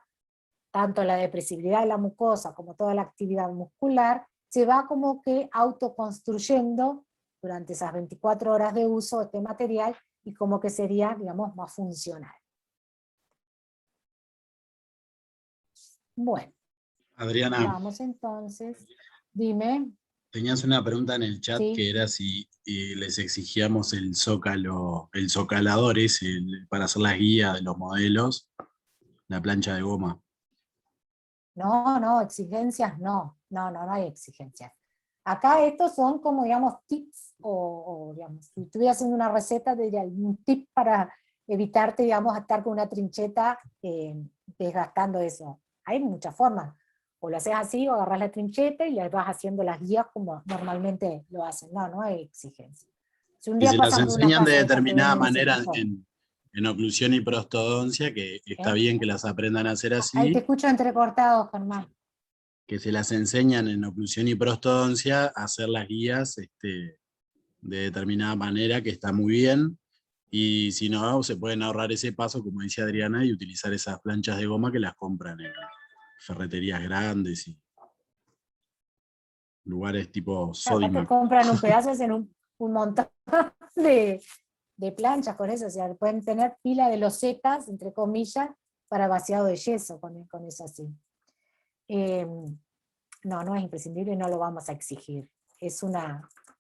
tanto la depresibilidad de la mucosa como toda la actividad muscular, se va como que autoconstruyendo durante esas 24 horas de uso de este material, y como que sería, digamos, más funcional. Bueno, Adriana, vamos entonces, dime. tenías una pregunta en el chat Sí. que era si les exigíamos el zócalo, el zocalador ese, para hacer las guías de los modelos, la plancha de goma. No, exigencias no hay exigencias. Acá estos son como, digamos, tips, o digamos, si estuviera haciendo una receta, te diría un tip para evitarte, digamos, estar con una trincheta desgastando eso. Hay muchas formas. O lo haces así, o agarras la trincheta y le vas haciendo las guías como normalmente lo hacen. No hay exigencia. Si un Y día se las pasan por una enseñan de casa de estas que determinada venden ese manera tipo, en oclusión y prostodoncia, que está bien que las aprendan a hacer ahí te así, escucho entrecortado, Germán. que se las enseñan en oclusión y prostodoncia a hacer las guías de determinada manera, que está muy bien. Y si no, se pueden ahorrar ese paso, como dice Adriana, y utilizar esas planchas de goma que las compran en ferreterías grandes y lugares tipo Acá te Sodimac. compran un pedazo, hacen un montón de, de planchas con eso, o sea, pueden tener pila de losetas, entre comillas, para vaciado de yeso con eso así. No es imprescindible y no lo vamos a exigir. Es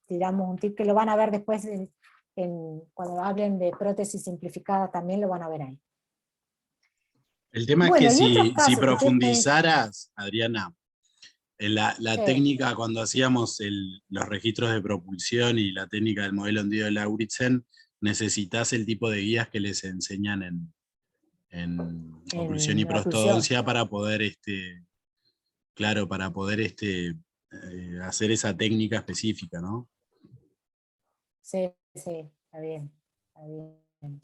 tiramos un tip que lo van a ver después cuando hablen de prótesis simplificada, también lo van a ver ahí. El tema Bueno, es y otros que si casos que ustedes pueden... profundizaras, Adriana, en la Sí. técnica cuando hacíamos los registros de propulsión y la técnica del modelo hundido de Lauritsen, necesitas el tipo de guías que les enseñan en oclusión y En oclusión. prostodoncia para poder, claro, para poder hacer esa técnica específica, ¿no? Sí, está bien, está bien.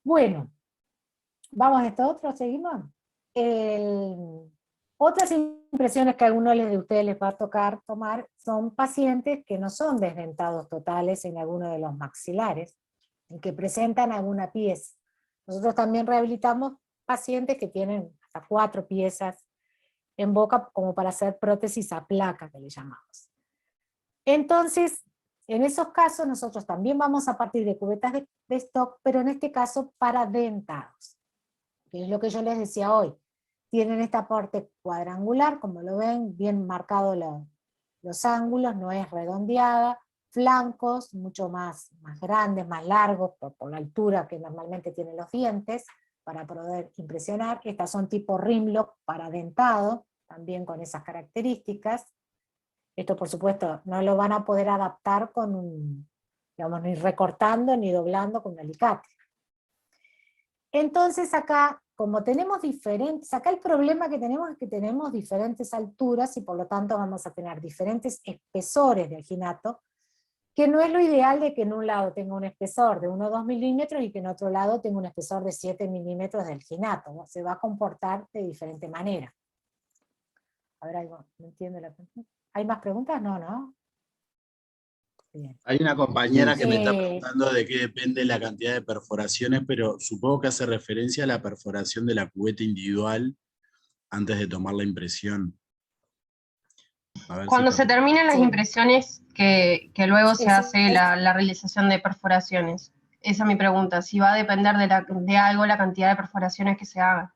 Bueno, vamos a esto otro, seguimos. Otras impresiones que a algunos de ustedes les va a tocar tomar son pacientes que no son desdentados totales en alguno de los maxilares, y que presentan alguna pieza. Nosotros también rehabilitamos pacientes que tienen hasta 4 piezas en boca, como para hacer prótesis a placa, que le llamamos. Entonces, en esos casos nosotros también vamos a partir de cubetas de stock, pero en este caso para dentados, que es lo que yo les decía hoy. Tienen esta parte cuadrangular, como lo ven, bien marcados los ángulos, no es redondeada, flancos mucho más grandes, más largos, por la altura que normalmente tienen los dientes, para poder impresionar. Estas son tipo rimlock para dentado, también con esas características. Esto, por supuesto, no lo van a poder adaptar digamos, ni recortando ni doblando con un alicate. Entonces acá, como tenemos acá el problema que tenemos es que tenemos diferentes alturas, y por lo tanto vamos a tener diferentes espesores de alginato, que no es lo ideal de que en un lado tenga un espesor de 1 o 2 milímetros y que en otro lado tenga un espesor de 7 milímetros del alginato, ¿no? Se va a comportar de diferente manera. A ver, algo, no entiendo la pregunta. ¿Hay más preguntas? No, ¿no? Bien. Hay una compañera que me está Eh, preguntando de qué depende la cantidad de perforaciones, pero supongo que hace referencia a la perforación de la cubeta individual antes de tomar la impresión. A ver si Cuando está se terminan las Sí. impresiones, que luego se Es- hace es- la realización de perforaciones. Esa es mi pregunta, si va a depender de algo la cantidad de perforaciones que se haga.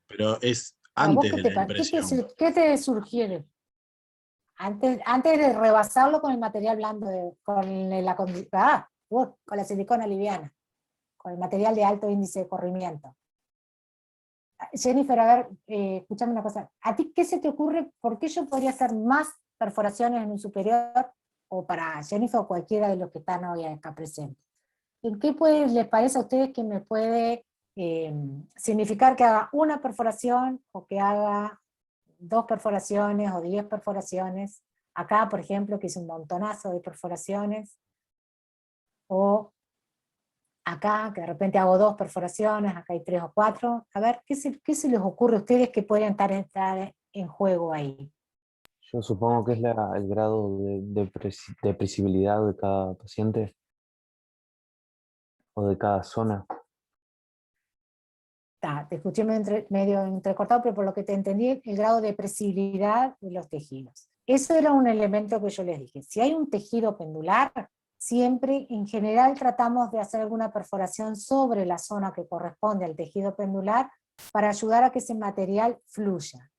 Pero es ¿A vos antes de la impresión. qué te sugiere? Antes de rebasarlo con el material blando, con la silicona liviana, con el material de alto índice de corrimiento. Jennifer, a ver, escúchame una cosa. ¿A ti qué se te ocurre? ¿Por qué yo podría hacer más perforaciones en un superior? O para Jennifer o cualquiera de los que están hoy acá presentes. ¿En qué les parece a ustedes que me puede significar que haga una perforación o que haga 2 perforaciones o 10 perforaciones? Acá, por ejemplo, que hice un montonazo de perforaciones. O acá, que de repente hago 2 perforaciones, acá hay 3 o 4. A ver, ¿qué se les ocurre a ustedes que podrían estar en juego ahí? Yo supongo que es el grado de presibilidad de cada paciente o de cada zona. Te escuché medio entrecortado, pero por lo que te entendí, el grado de presibilidad de los tejidos. Eso era un elemento que yo les dije. Si hay un tejido pendular, siempre, en general, tratamos de hacer alguna perforación sobre la zona que corresponde al tejido pendular para ayudar a que ese material fluya.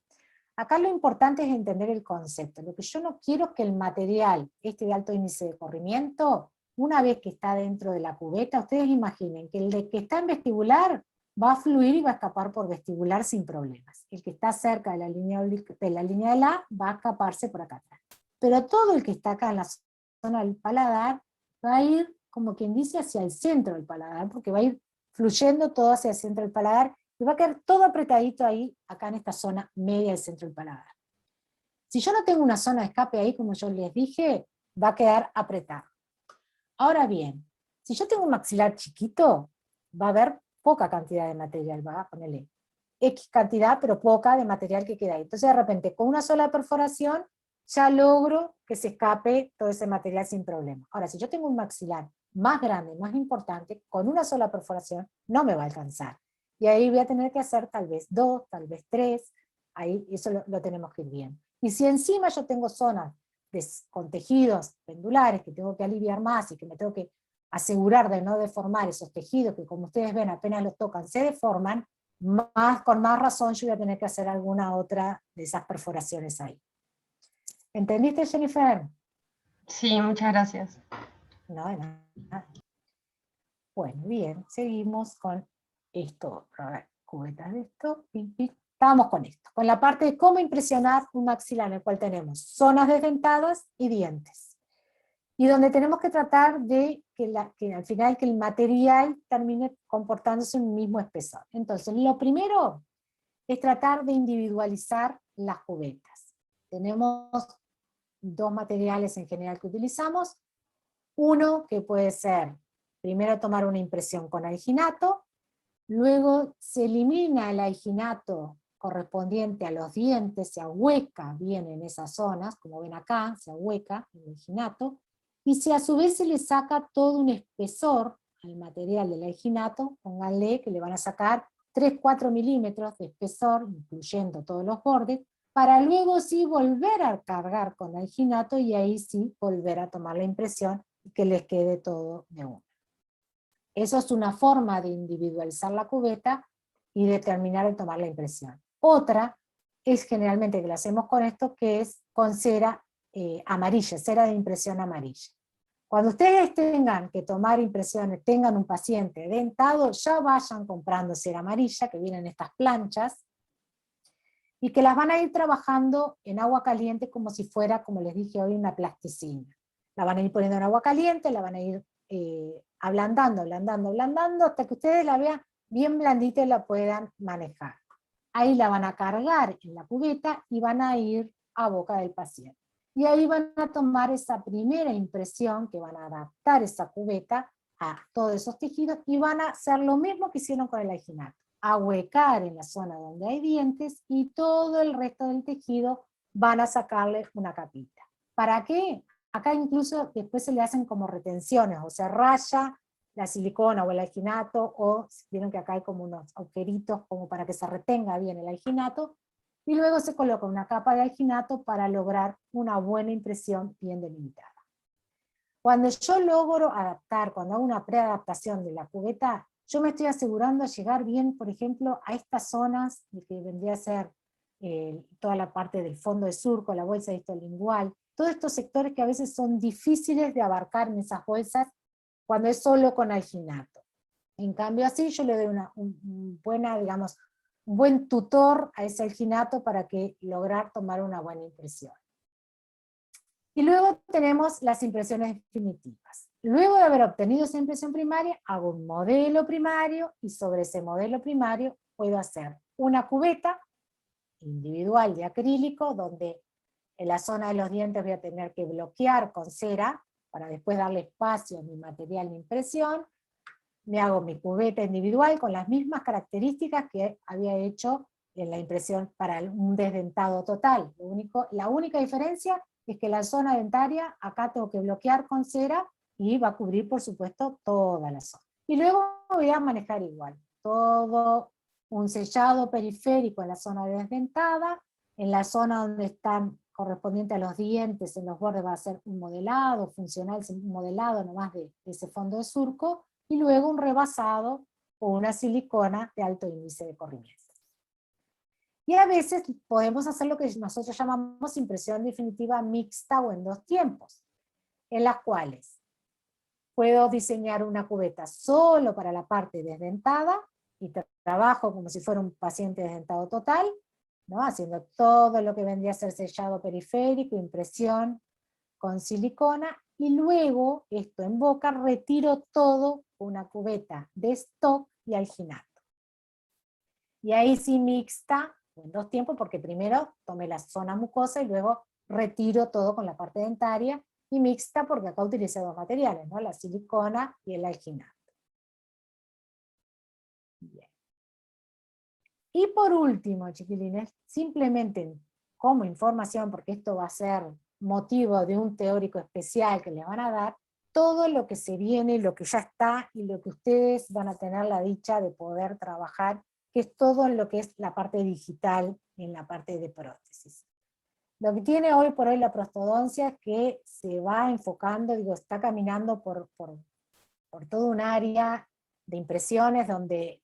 Acá lo importante es entender el concepto. Lo que yo no quiero es que el material, este de alto índice de corrimiento, una vez que está dentro de la cubeta, ustedes imaginen que el de que está en vestibular va a fluir y va a escapar por vestibular sin problemas. El que está cerca de la línea del A va a escaparse por acá atrás. Pero todo el que está acá en la zona del paladar va a ir, como quien dice, hacia el centro del paladar, porque va a ir fluyendo todo hacia el centro del paladar, y va a quedar todo apretadito ahí, acá en esta zona media del centro del paladar. Si yo no tengo una zona de escape ahí, como yo les dije, va a quedar apretado. Ahora bien, si yo tengo un maxilar chiquito, va a haber poca cantidad de material, va a ponerle X cantidad, pero poca de material que queda ahí. Entonces de repente, con una sola perforación, ya logro que se escape todo ese material sin problema. Ahora, si yo tengo un maxilar más grande, más importante, con una sola perforación, no me va a alcanzar. Y ahí voy a tener que hacer tal vez 2, tal vez 3, ahí eso lo tenemos que ir bien. Y si encima yo tengo zonas con tejidos pendulares que tengo que aliviar más y que me tengo que asegurar de no deformar esos tejidos que, como ustedes ven, apenas los tocan se deforman, con más razón yo voy a tener que hacer alguna otra de esas perforaciones ahí. ¿Entendiste, Jennifer? Sí, muchas gracias. No, de nada. Bueno, bien, seguimos con esto. A ver, cubetas de esto. Pim, pim. Estábamos con esto, con la parte de cómo impresionar un maxilar, en el cual tenemos zonas desdentadas y dientes. Y donde tenemos que tratar de que al final que el material termine comportándose en un mismo espesor. Entonces, lo primero es tratar de individualizar las cubetas. Tenemos 2 materiales en general que utilizamos. Uno que puede ser, primero tomar una impresión con alginato, luego se elimina el alginato correspondiente a los dientes, se ahueca bien en esas zonas, como ven acá, se ahueca el alginato, y si a su vez se le saca todo un espesor al material del alginato, pónganle que le van a sacar 3-4 milímetros de espesor, incluyendo todos los bordes, para luego sí volver a cargar con alginato y ahí sí volver a tomar la impresión y que les quede todo de uno. Eso es una forma de individualizar la cubeta y determinar el tomar la impresión. Otra es generalmente que lo hacemos con esto, que es con cera amarilla, cera de impresión amarilla. Cuando ustedes tengan que tomar impresiones, tengan un paciente dentado, ya vayan comprando cera amarilla, que vienen estas planchas, y que las van a ir trabajando en agua caliente como si fuera, como les dije hoy, una plasticina. La van a ir poniendo en agua caliente, la van a ir ablandando, hasta que ustedes la vean bien blandita y la puedan manejar. Ahí la van a cargar en la cubeta y van a ir a boca del paciente. y ahí van a tomar esa primera impresión, que van a adaptar esa cubeta a todos esos tejidos, y van a hacer lo mismo que hicieron con el alginato, ahuecar en la zona donde hay dientes, y todo el resto del tejido van a sacarle una capita. ¿Para qué? Acá incluso después se le hacen como retenciones, o sea, raya la silicona o el alginato, o si vieron que acá hay como unos agujeritos como para que se retenga bien el alginato, y luego se coloca una capa de alginato para lograr una buena impresión bien delimitada. Cuando yo logro adaptar, cuando hago una preadaptación de la cubeta, yo me estoy asegurando de llegar bien, por ejemplo, a estas zonas, que vendría a ser toda la parte del fondo de surco, la bolsa histolingual, todos estos sectores que a veces son difíciles de abarcar en esas bolsas cuando es solo con alginato. En cambio así yo le doy un buen tutor a ese alginato para que lograr tomar una buena impresión. Y luego tenemos las impresiones definitivas. Luego de haber obtenido esa impresión primaria, hago un modelo primario, y sobre ese modelo primario puedo hacer una cubeta individual de acrílico, donde en la zona de los dientes voy a tener que bloquear con cera, para después darle espacio a mi material de impresión. Me hago mi cubeta individual con las mismas características que había hecho en la impresión para un desdentado total. La única diferencia es que la zona dentaria, acá tengo que bloquear con cera, y va a cubrir, por supuesto, toda la zona. Y luego voy a manejar igual, todo un sellado periférico en la zona desdentada, en la zona donde están correspondiente a los dientes, en los bordes va a ser un modelado funcional, un modelado nomás de ese fondo de surco, y luego un rebasado o una silicona de alto índice de corrimiento. Y a veces podemos hacer lo que nosotros llamamos impresión definitiva mixta o en dos tiempos, en las cuales puedo diseñar una cubeta solo para la parte desdentada, y trabajo como si fuera un paciente desdentado total, ¿no? Haciendo todo lo que vendría a ser sellado periférico, impresión con silicona, y luego, esto en boca, retiro todo una cubeta de stock y alginato. Y ahí sí mixta, en dos tiempos, porque primero tomé la zona mucosa y luego retiro todo con la parte dentaria, y mixta porque acá utilicé dos materiales, ¿no? La silicona y el alginato. Bien. Y por último, chiquilines, simplemente como información, porque esto va a ser motivo de un teórico especial que les van a dar, todo lo que se viene, lo que ya está, y lo que ustedes van a tener la dicha de poder trabajar, que es todo lo que es la parte digital en la parte de prótesis. Lo que tiene hoy por hoy la prostodoncia es que se va enfocando, está caminando por todo un área de impresiones donde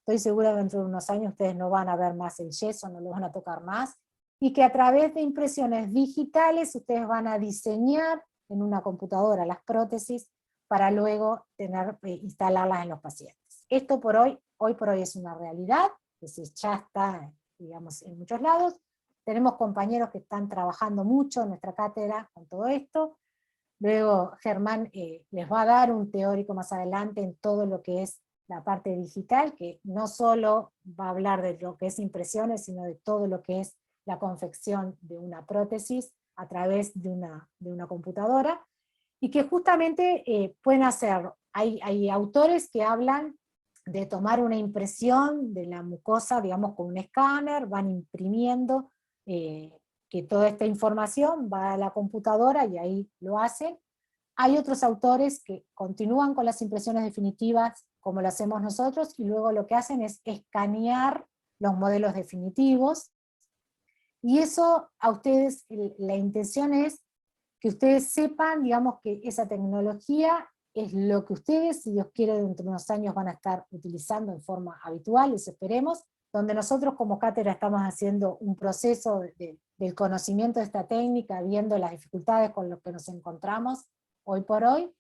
estoy segura que dentro de unos años ustedes no van a ver más el yeso, no lo van a tocar más, y que a través de impresiones digitales ustedes van a diseñar en una computadora las prótesis para luego instalarlas en los pacientes. Esto hoy por hoy es una realidad, que ya está, digamos, en muchos lados. Tenemos compañeros que están trabajando mucho en nuestra cátedra con todo esto. Luego Germán les va a dar un teórico más adelante en todo lo que es la parte digital, que no solo va a hablar de lo que es impresiones, sino de todo lo que es la confección de una prótesis a través de una computadora, y que justamente pueden hacer, hay autores que hablan de tomar una impresión de la mucosa, digamos con un escáner, van imprimiendo, que toda esta información va a la computadora y ahí lo hacen. Hay otros autores que continúan con las impresiones definitivas como lo hacemos nosotros, y luego lo que hacen es escanear los modelos definitivos, y eso a ustedes, la intención es que ustedes sepan, digamos, que esa tecnología es lo que ustedes, si Dios quiere, dentro de unos años van a estar utilizando en forma habitual, eso esperemos, donde nosotros como cátedra estamos haciendo un proceso del conocimiento de esta técnica, viendo las dificultades con las que nos encontramos hoy por hoy,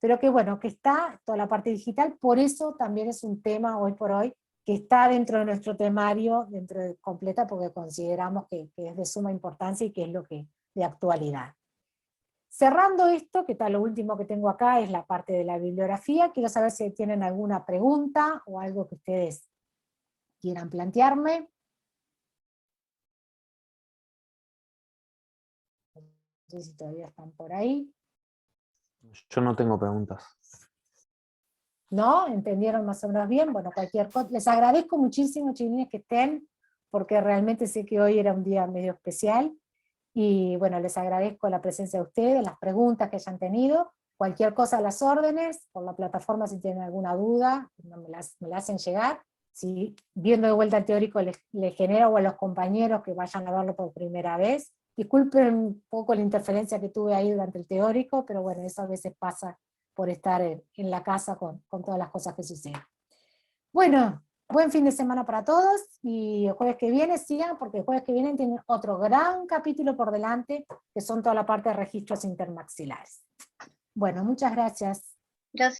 pero que bueno, que está toda la parte digital, por eso también es un tema hoy por hoy, que está dentro de nuestro temario, dentro de completa, porque consideramos que es de suma importancia y que es lo que de actualidad. Cerrando esto, que tal, lo último que tengo acá es la parte de la bibliografía. Quiero saber si tienen alguna pregunta o algo que ustedes quieran plantearme. sé si todavía están por ahí. Yo no tengo preguntas. ¿No? ¿Entendieron más o menos bien? Bueno, cualquier cosa. Les agradezco muchísimo, chiquilines, que estén, porque realmente sé que hoy era un día medio especial. Y bueno, les agradezco la presencia de ustedes, las preguntas que hayan tenido. Cualquier cosa a las órdenes, por la plataforma si tienen alguna duda, me la hacen llegar. Si viendo de vuelta el teórico les genera, o a los compañeros que vayan a verlo por primera vez. Disculpen un poco la interferencia que tuve ahí durante el teórico, pero bueno, eso a veces pasa por estar en la casa con todas las cosas que suceden. Bueno, buen fin de semana para todos, y el jueves que viene sigan, porque el jueves que viene tienen otro gran capítulo por delante, que son toda la parte de registros intermaxilares. Bueno, muchas gracias. Gracias.